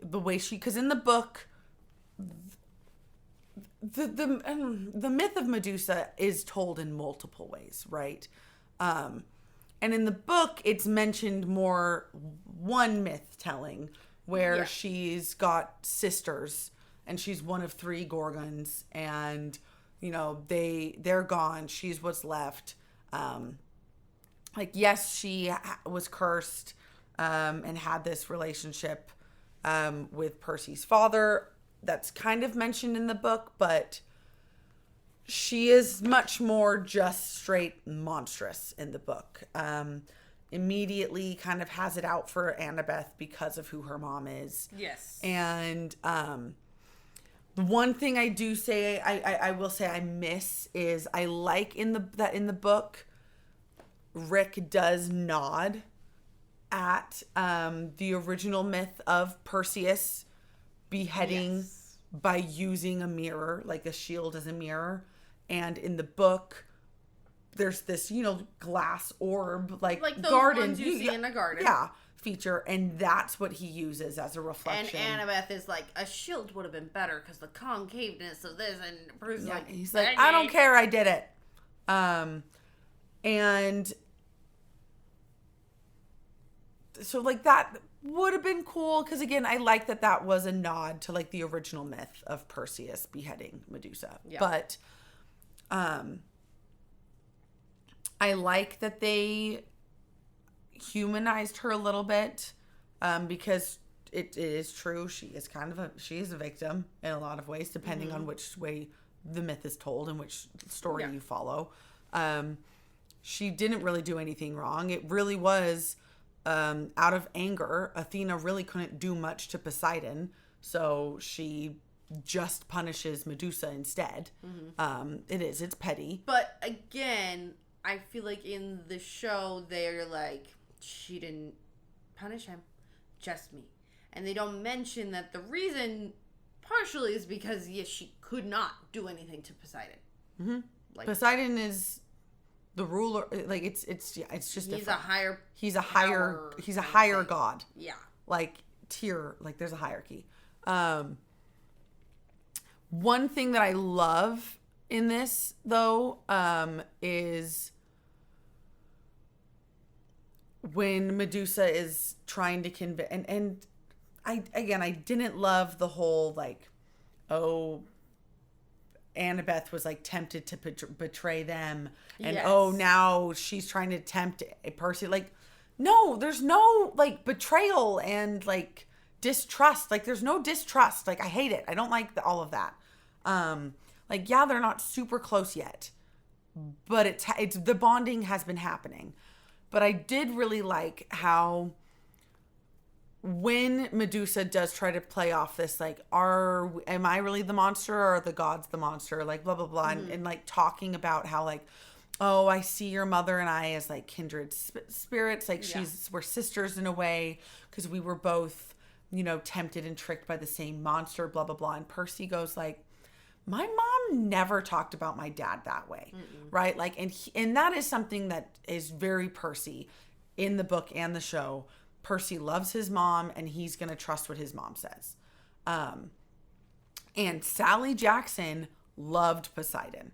the way because in the book, the myth of Medusa is told in multiple ways, right? And in the book, it's mentioned more one myth telling, where she's got sisters, and she's one of 3 Gorgons, and... You know, they're gone. She's what's left. like, yes, she was cursed and had this relationship with Percy's father. That's kind of mentioned in the book, but she is much more just straight monstrous in the book. Immediately kind of has it out for Annabeth because of who her mom is. Yes. And the one thing I do say, I will say I miss is I like in the book, Rick does nod at the original myth of Perseus beheading by using a mirror, like a shield as a mirror. And in the book, there's this, glass orb, like those garden. ones you see in a garden. Yeah, feature. And that's what he uses as a reflection. And Annabeth is like, a shield would have been better because the concaveness of this. And Bruce is like, he's like, I don't care, I did it. And so like that would have been cool because again, I like that was a nod to like the original myth of Perseus beheading Medusa. Yeah. But I like that they humanized her a little bit because it is true. She is a victim in a lot of ways, depending on which way the myth is told and which story you follow. She didn't really do anything wrong. It really was out of anger. Athena really couldn't do much to Poseidon, so she just punishes Medusa instead. It's petty. But again, I feel like in the show, they're like, she didn't punish him, just me. And they don't mention that the reason partially is because, yes, she could not do anything to Poseidon. Mm-hmm. Like, Poseidon is the ruler. Like, it's just different. He's a higher god. Yeah. Like, tier, like, there's a hierarchy. One thing that I love in this, though, is when Medusa is trying to convince, and I didn't love the whole, like, Annabeth was, like, tempted to betray them, and, now she's trying to tempt Percy. Like, no, there's no, like, betrayal and, like, distrust. Like, there's no distrust. Like, I hate it. I don't like all of that. Like, yeah, they're not super close yet, but it's the bonding has been happening. But I did really like how when Medusa does try to play off this, like, am I really the monster or are the gods the monster? Like, blah, blah, blah. And like, talking about how, like, oh, I see your mother and I as, like, kindred spirits. Like, we're sisters in a way because we were both, tempted and tricked by the same monster, blah, blah, blah. And Percy goes, like, my mom never talked about my dad that way, right? Like, and that is something that is very Percy in the book and the show. Percy loves his mom, and he's going to trust what his mom says. And Sally Jackson loved Poseidon.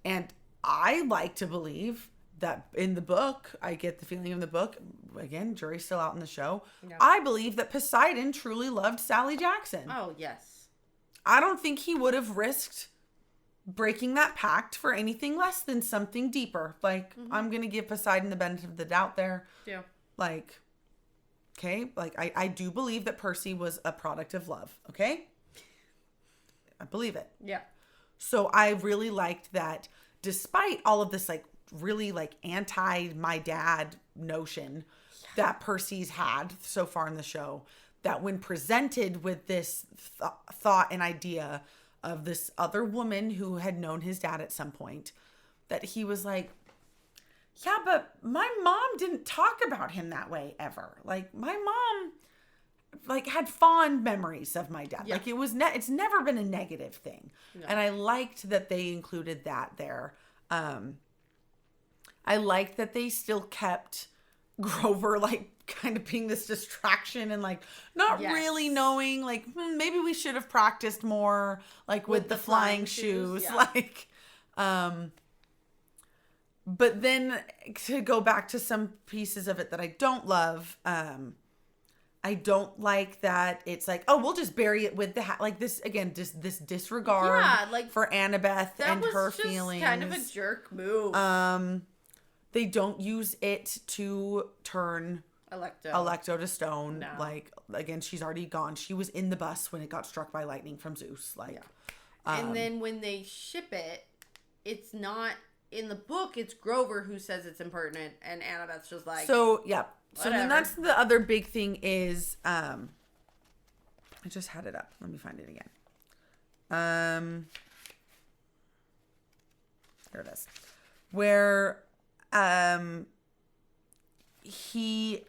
And I like to believe that in the book, I get the feeling in the book, again, jury's still out in the show, I believe that Poseidon truly loved Sally Jackson. Oh, yes. I don't think he would have risked breaking that pact for anything less than something deeper. Like, I'm going to give Poseidon the benefit of the doubt there. Yeah. Like, okay. Like, I do believe that Percy was a product of love. Okay. I believe it. Yeah. So I really liked that despite all of this, like, really, like, anti my dad notion that Percy's had so far in the show, that when presented with this thought and idea of this other woman who had known his dad at some point, that he was like, yeah, but my mom didn't talk about him that way ever. Like, my mom, like, had fond memories of my dad. Yeah. Like, it's never been a negative thing. No. And I liked that they included that there. I liked that they still kept Grover, like, kind of being this distraction and, like, not really knowing, like, maybe we should have practiced more, like, with the flying shoes. Yeah. Like, but then to go back to some pieces of it that I don't love, I don't like that it's like, oh, we'll just bury it with the like this again, just this disregard for Annabeth and her feelings. Kind of a jerk move. They don't use it to turn Alecto to stone. No. Like, again, she's already gone. She was in the bus when it got struck by lightning from Zeus. Like, and then when they ship it, it's not in the book. It's Grover who says it's impertinent, and Annabeth's just like, so yeah. So whatever. then that's the other big thing is, I just had it up. Let me find it again. Here it is. Where, he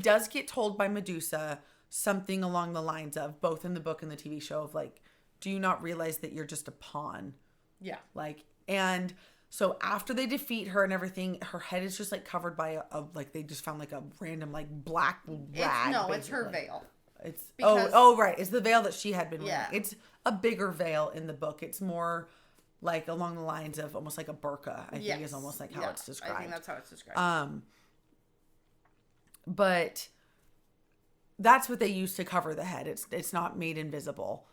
does get told by Medusa something along the lines of, both in the book and the TV show, of like, do you not realize that you're just a pawn? Yeah. Like, and so after they defeat her and everything, her head is just like covered by a like, they just found like a random like black rag. It's her veil. It's Because, right. It's the veil that she had been wearing. Yeah. It's a bigger veil in the book. It's more like along the lines of almost like a burqa, I think is almost like how it's described. I think that's how it's described. But that's what they use to cover the head. It's not made invisible.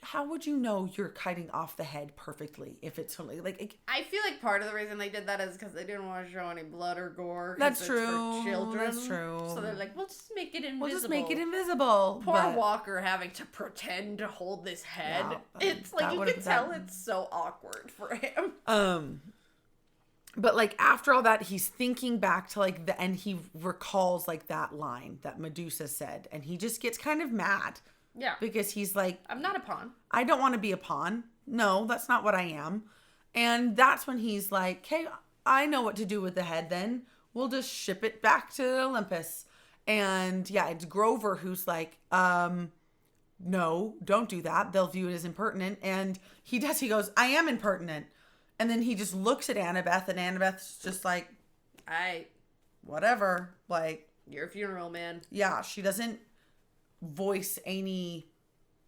How would you know you're kiting off the head perfectly if it's only like? I feel like part of the reason they did that is because they didn't want to show any blood or gore. That's it's true. For children. That's true. So they're like, we'll just make it invisible. Poor Walker having to pretend to hold this head. Yeah, it's like you can tell it's so awkward for him. But like after all that, he's thinking back to like and he recalls like that line that Medusa said, and he just gets kind of mad. Yeah. Because he's like, I'm not a pawn. I don't want to be a pawn. No, that's not what I am. And that's when he's like, okay, I know what to do with the head then. We'll just ship it back to Olympus. And yeah, it's Grover who's like, no, don't do that. They'll view it as impertinent. And he does. He goes, I am impertinent. And then he just looks at Annabeth, and Annabeth's just like, whatever. Like, you're a funeral man. Yeah, she doesn't voice any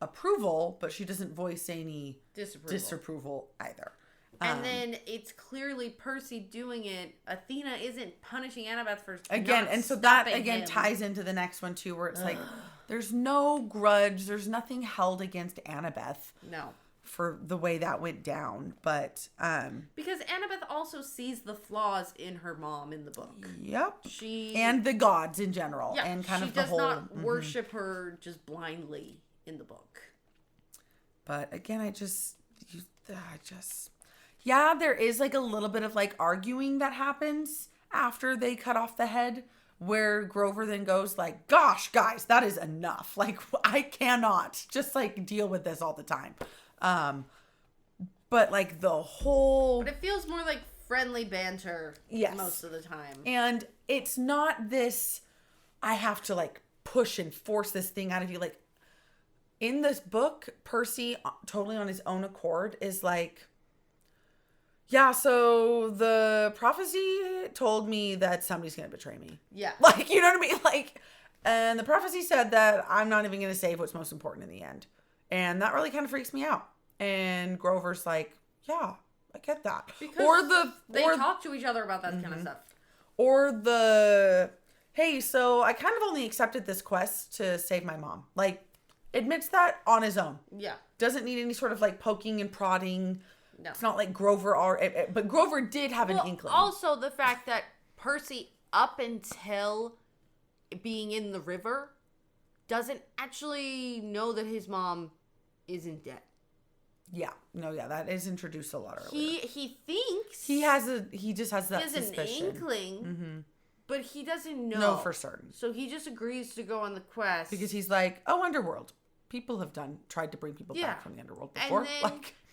approval, but she doesn't voice any disapproval either. And then it's clearly Percy doing it. Athena isn't punishing Annabeth for again, and so that again ties into the next one too, where it's like there's no grudge, there's nothing held against Annabeth. No. For the way that went down, but because Annabeth also sees the flaws in her mom in the book. Yep. And the gods in general, and kind of the whole. She does not worship her just blindly in the book. But again, yeah, there is like a little bit of like arguing that happens after they cut off the head, where Grover then goes like, "Gosh, guys, that is enough. Like, I cannot just like deal with this all the time." But like the whole... But it feels more like friendly banter most of the time. And it's not this, I have to like push and force this thing out of you. Like in this book, Percy, totally on his own accord, is like, yeah, so the prophecy told me that somebody's going to betray me. Yeah. Like, you know what I mean? Like, and the prophecy said that I'm not even going to save what's most important in the end. And that really kind of freaks me out. And Grover's like, yeah, I get that. Because they talk to each other about that kind of stuff. Or hey, so I kind of only accepted this quest to save my mom. Like, admits that on his own. Yeah. Doesn't need any sort of like poking and prodding. No. It's not like Grover, but Grover did have an inkling. Also, the fact that Percy, up until being in the river, doesn't actually know that his mom isn't dead. Yeah. No, yeah, that is introduced a lot earlier. He thinks he just has that suspicion. He has an inkling, but he doesn't know. No, for certain. So he just agrees to go on the quest. Because he's like, oh, underworld. People have tried to bring people back from the underworld before.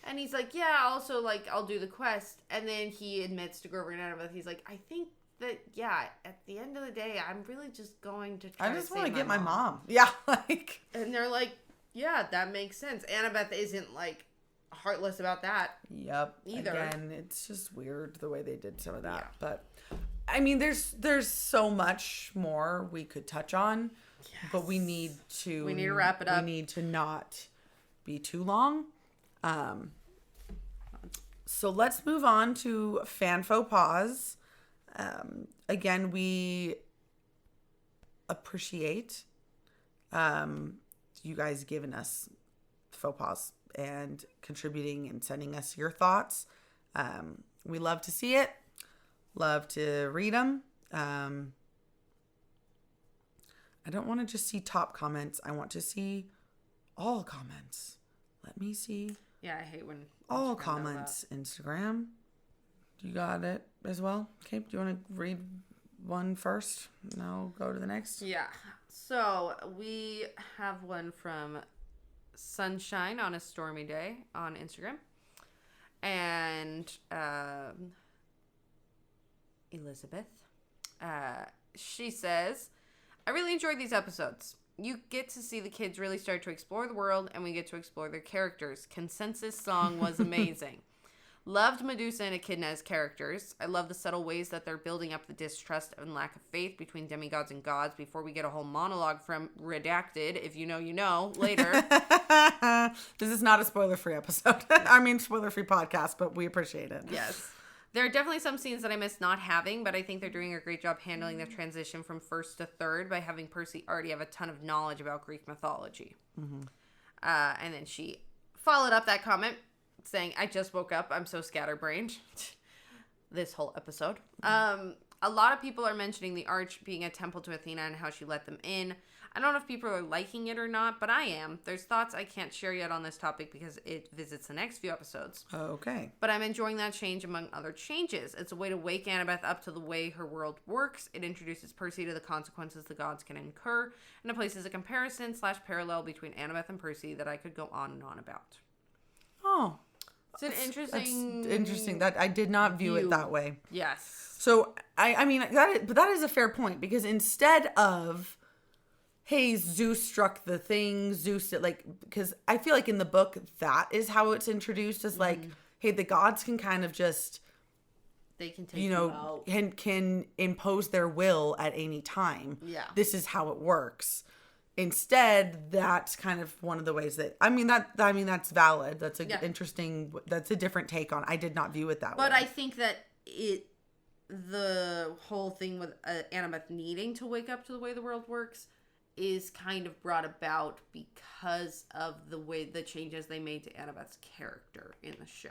And he's like, yeah, also, like, I'll do the quest. And then he admits to Grover and Annabeth, he's like, I think that, yeah, at the end of the day, I'm really just going to try to save my mom. I just want to get my mom. Yeah, like. And they're like, yeah, that makes sense. Annabeth isn't, like, heartless about that. Yep. Either. Again, it's just weird the way they did some of that. Yeah. But, I mean, there's so much more we could touch on. Yes. But we need to wrap it up. We need to not be too long. So let's move on to fan faux pas. Again, we appreciate you guys giving us faux pas and contributing and sending us your thoughts. We love to see it. Love to read them. I don't want to just see top comments. I want to see all comments. Let me see. Yeah, I hate when all comments. Instagram. You got it as well? Okay. Do you want to read one first? And I'll go to the next. Yeah. So we have one from Sunshine on a Stormy Day on Instagram. And Elizabeth. She says, I really enjoyed these episodes. You get to see the kids really start to explore the world, and we get to explore their characters. Consensus song was amazing. Loved Medusa and Echidna as characters. I love the subtle ways that they're building up the distrust and lack of faith between demigods and gods before we get a whole monologue from Redacted, if you know, you know, later. This is not a spoiler-free episode. I mean, spoiler-free podcast, but we appreciate it. Yes. There are definitely some scenes that I miss not having, but I think they're doing a great job handling the transition from first to third by having Percy already have a ton of knowledge about Greek mythology. Mm-hmm. And then she followed up that comment saying, I just woke up. I'm so scatterbrained. This whole episode. Mm-hmm. A lot of people are mentioning the arch being a temple to Athena and how she let them in. I don't know if people are liking it or not, but I am. There's thoughts I can't share yet on this topic because it visits the next few episodes. Okay. But I'm enjoying that change among other changes. It's a way to wake Annabeth up to the way her world works. It introduces Percy to the consequences the gods can incur, and it places a comparison/parallel between Annabeth and Percy that I could go on and on about. Oh. It's an interesting... That's interesting. That I did not view it that way. Yes. So, I mean, that is a fair point, because instead of... hey, Zeus struck the thing, Zeus did, like, because I feel like in the book, that is how it's introduced, as like, hey, the gods can kind of just, they can take you out. can impose their will at any time. Yeah. This is how it works. Instead, that's kind of one of the ways that, that's valid. That's interesting, that's a different take on, I did not view it that way. But I think that the whole thing with Annabeth needing to wake up to the way the world works is kind of brought about because of the changes they made to Annabeth's character in the show.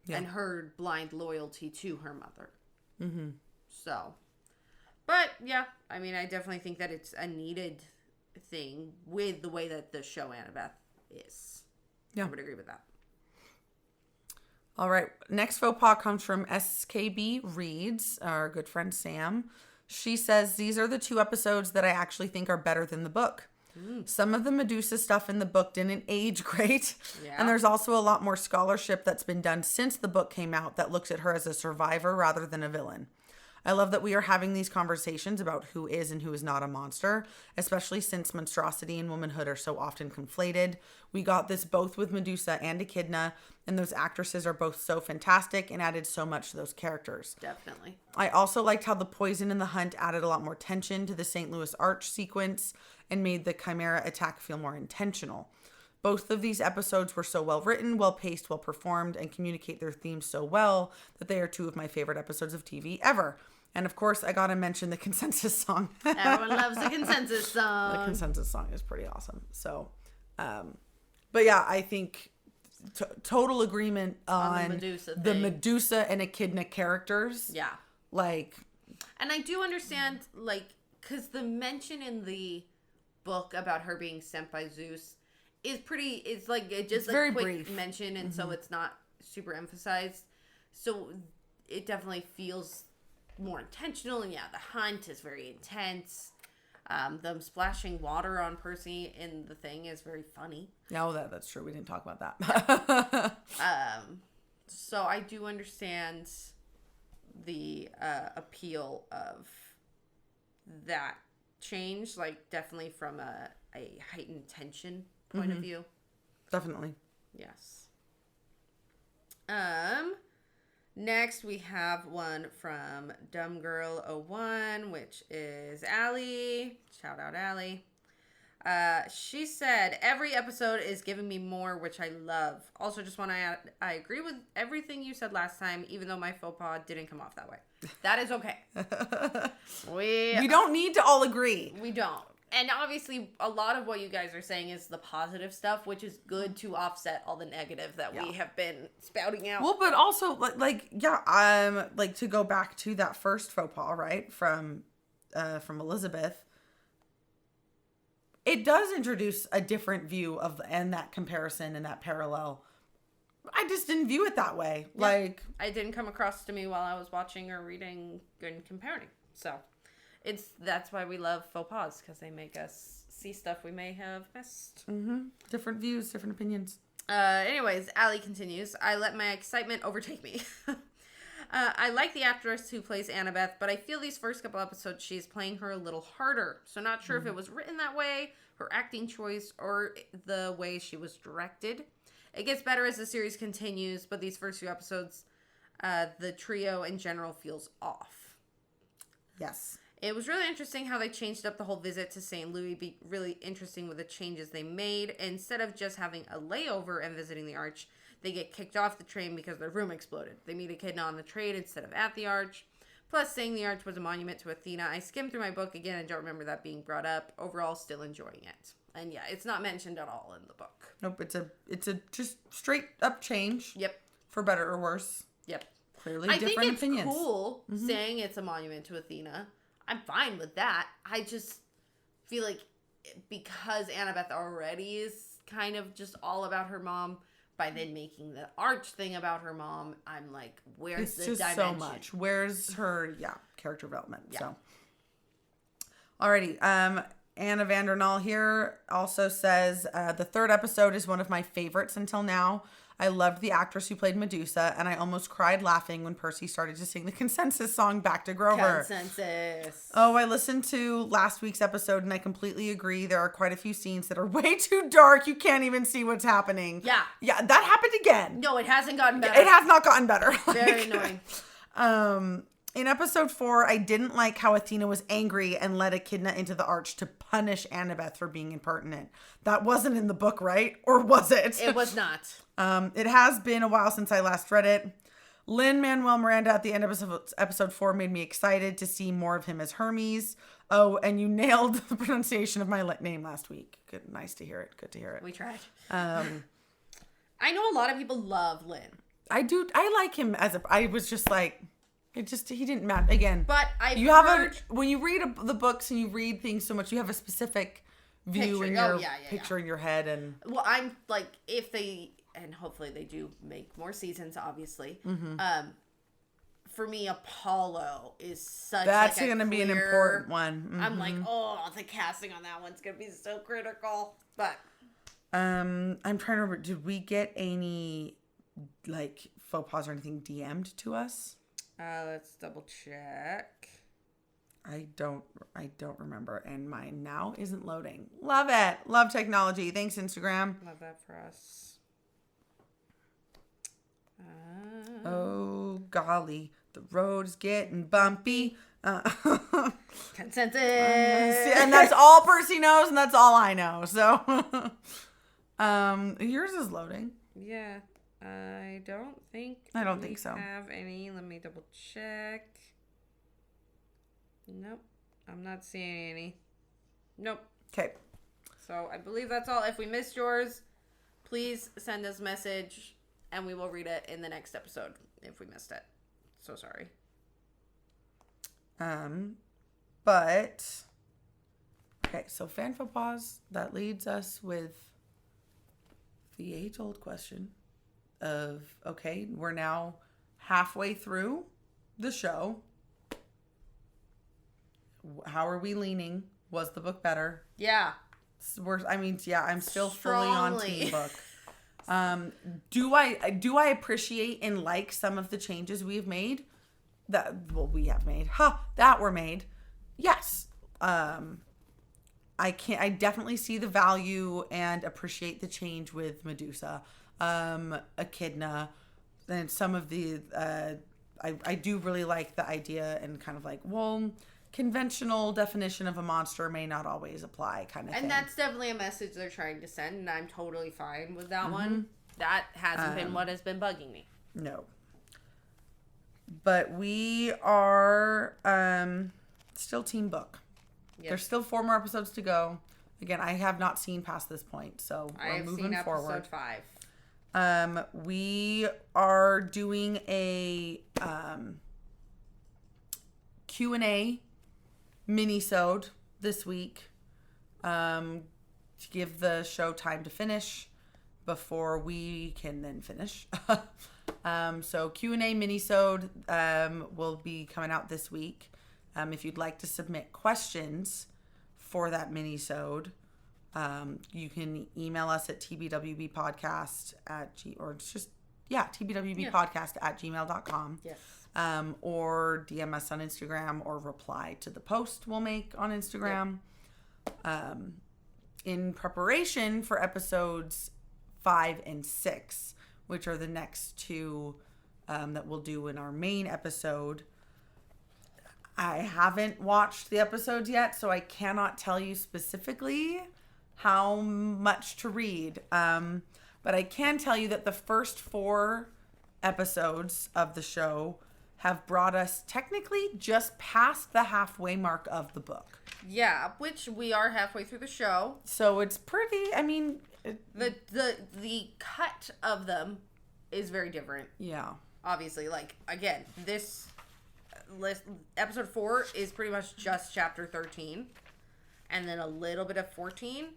Yeah. And her blind loyalty to her mother. Mm-hmm. So, but yeah, I mean, I definitely think that it's a needed thing with the way that the show Annabeth is. Yeah. I would agree with that. All right. Next faux pas comes from SKB Reads, our good friend Sam. She says, these are the 2 episodes that I actually think are better than the book. Some of the Medusa stuff in the book didn't age great. Yeah. And there's also a lot more scholarship that's been done since the book came out that looks at her as a survivor rather than a villain. I love that we are having these conversations about who is and who is not a monster, especially since monstrosity and womanhood are so often conflated. We got this both with Medusa and Echidna, and those actresses are both so fantastic and added so much to those characters. Definitely. I also liked how the poison in the hunt added a lot more tension to the St. Louis Arch sequence and made the Chimera attack feel more intentional. Both of these episodes were so well written, well paced, well performed, and communicate their themes so well that they are 2 of my favorite episodes of TV ever. And of course, I gotta mention the consensus song. Everyone loves the consensus song. The consensus song is pretty awesome. So, but yeah, I think total agreement on the Medusa and Echidna characters. Yeah. Like. And I do understand, like, because the mention in the book about her being sent by Zeus is pretty, it's like, just it's like very quick brief mention, and so it's not super emphasized. So it definitely feels more intentional, and yeah, the hunt is very intense. Them splashing water on Percy in the thing is very funny. No, that's true. We didn't talk about that. So I do understand the appeal of that change, like definitely from a heightened tension point of view. Definitely. Yes. Next we have one from dumbgirl01, which is Allie. Shout out Allie. She said, every episode is giving me more, which I love. Also, just want to add, I agree with everything you said last time, even though my faux pas didn't come off that way. That is okay. We don't need to all agree. We don't. And obviously, a lot of what you guys are saying is the positive stuff, which is good to offset all the negative that we have been spouting out. Well, but also, like to go back to that first faux pas, right, from Elizabeth, it does introduce a different view and that comparison and that parallel. I just didn't view it that way. Yeah. Like, it didn't come across to me while I was watching or reading and comparing. So, that's why we love faux pas, because they make us see stuff we may have missed. Mm-hmm. Different views, different opinions. Anyways, Allie continues. I let my excitement overtake me. I like the actress who plays Annabeth, but I feel these first couple episodes she's playing her a little harder. So not sure if it was written that way, her acting choice, or the way she was directed. It gets better as the series continues, but these first few episodes, the trio in general feels off. Yes. It was really interesting how they changed up the whole visit to St. Louis. Be really interesting with the changes they made. Instead of just having a layover and visiting the Arch, they get kicked off the train because their room exploded. They meet Echidna on the train instead of at the Arch. Plus, saying the Arch was a monument to Athena. I skimmed through my book again and don't remember that being brought up. Overall, still enjoying it. And yeah, it's not mentioned at all in the book. Nope, it's a just straight up change. Yep. For better or worse. Yep. Clearly different opinions. I think it's cool saying it's a monument to Athena. I'm fine with that. I just feel like because Annabeth already is kind of just all about her mom, by then making the Arch thing about her mom, I'm like, where's the dimension? It's just so much. Where's her, character development. Yeah. So, alrighty. Anna Vandernal here also says, the third episode is one of my favorites until now. I loved the actress who played Medusa, and I almost cried laughing when Percy started to sing the Consensus song back to Grover. Consensus. Oh, I listened to last week's episode, and I completely agree. There are quite a few scenes that are way too dark. You can't even see what's happening. Yeah. Yeah, that happened again. No, it hasn't gotten better. It has not gotten better. Very annoying. In episode 4, I didn't like how Athena was angry and led Echidna into the Arch to punish Annabeth for being impertinent. That wasn't in the book, right? Or was it? It was not. It has been a while since I last read it. Lin-Manuel Miranda at the end of episode 4 made me excited to see more of him as Hermes. Oh, and you nailed the pronunciation of my name last week. Good, nice to hear it. Good to hear it. We tried. I know a lot of people love Lin. I do. I like him I was just like... he didn't matter again. But when you read the books and you read things so much, you have a specific view in your picture in your head. And well, I'm like, if they, and hopefully they do make more seasons, obviously. For me, Apollo is such. That's going to be an important one. Mm-hmm. I'm like, oh, the casting on that one's going to be so critical. But I'm trying to remember. Did we get any like faux pas or anything DM'd to us? Let's double check. I don't remember, and mine now isn't loading. Love it. Love technology. Thanks, Instagram. Love that for us. Oh golly, the road's getting bumpy. Consensus. And that's all Percy knows, and that's all I know. So, yours is loading. Yeah. I don't think so. Have any? Let me double check. Nope, I'm not seeing any. Nope. Okay. So I believe that's all. If we missed yours, please send us a message, and we will read it in the next episode if we missed it. So sorry. But okay. So fan faux pas, that leads us with the age-old question of, okay, we're now halfway through the show. How are we leaning? Was the book better? Yeah. I'm still fully on team book. Do I appreciate and like some of the changes we've made? We have made. That were made. Yes. I definitely see the value and appreciate the change with Medusa. Echidna, and some of the I do really like the idea and kind of like, well, conventional definition of a monster may not always apply kind of thing. And that's definitely a message they're trying to send, and I'm totally fine with that one. That hasn't been what has been bugging me. No. But we are still team book. Yes. There's still 4 more episodes to go. Again, I have not seen past this point, so we're moving forward. Episode 5. We are doing a Q&A mini-sode this week to give the show time to finish before we can then finish. So Q&A mini-sode will be coming out this week. If you'd like to submit questions for that mini-sode, you can email us at tbwbpodcast tbwbpodcast@gmail.com. Yes. Or DM us on Instagram or reply to the post we'll make on Instagram. In preparation for episodes 5 and 6, which are the next 2 that we'll do in our main episode. I haven't watched the episodes yet, so I cannot tell you specifically how much to read. But I can tell you that the first 4 episodes of the show have brought us technically just past the halfway mark of the book. Yeah, which we are halfway through the show. So it's pretty, I mean... The cut of them is very different. Yeah. Obviously, like, again, this... episode 4 is pretty much just chapter 13 and then a little bit of 14,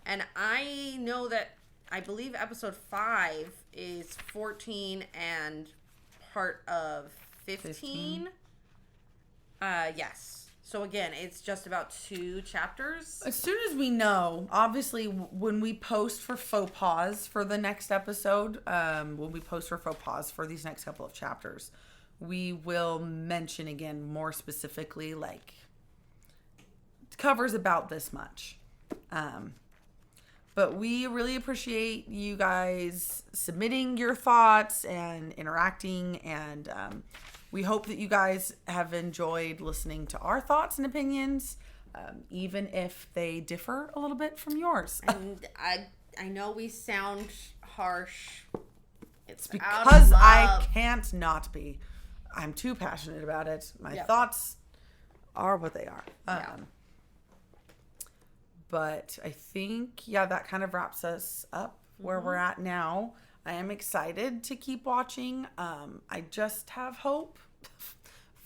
and I know that I believe episode 5 is 14 and part of 15. Yes, so again, it's just about 2 chapters. As soon as we know, obviously when we post for faux pas for the next episode, when we post for faux pas for these next couple of chapters, we will mention again more specifically, like, covers about this much. But we really appreciate you guys submitting your thoughts and interacting. And we hope that you guys have enjoyed listening to our thoughts and opinions, even if they differ a little bit from yours. And I know we sound harsh. It's because I can't not be. I'm too passionate about it. My thoughts are what they are. But I think, that kind of wraps us up where we're at now. I am excited to keep watching. I just have hope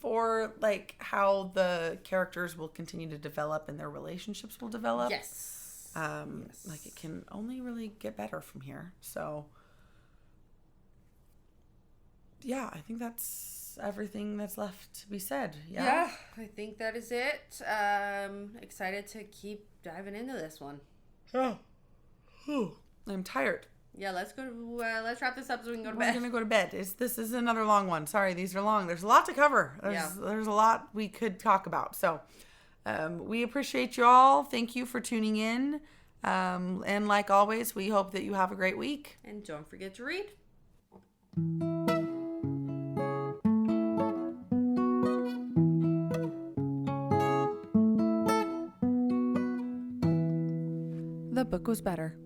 for, like, how the characters will continue to develop and their relationships will develop. Yes. Like, it can only really get better from here. So, yeah, I think that's everything that's left to be said. Yeah, I think that is it. Excited to keep diving into this one. I'm tired. Yeah, let's wrap this up so we can go to bed. We're gonna go to bed. This is another long one. Sorry, these are long. There's a lot to cover. There's a lot we could talk about. So we appreciate you all. Thank you for tuning in. And like always, we hope that you have a great week. And don't forget to read. The book was better.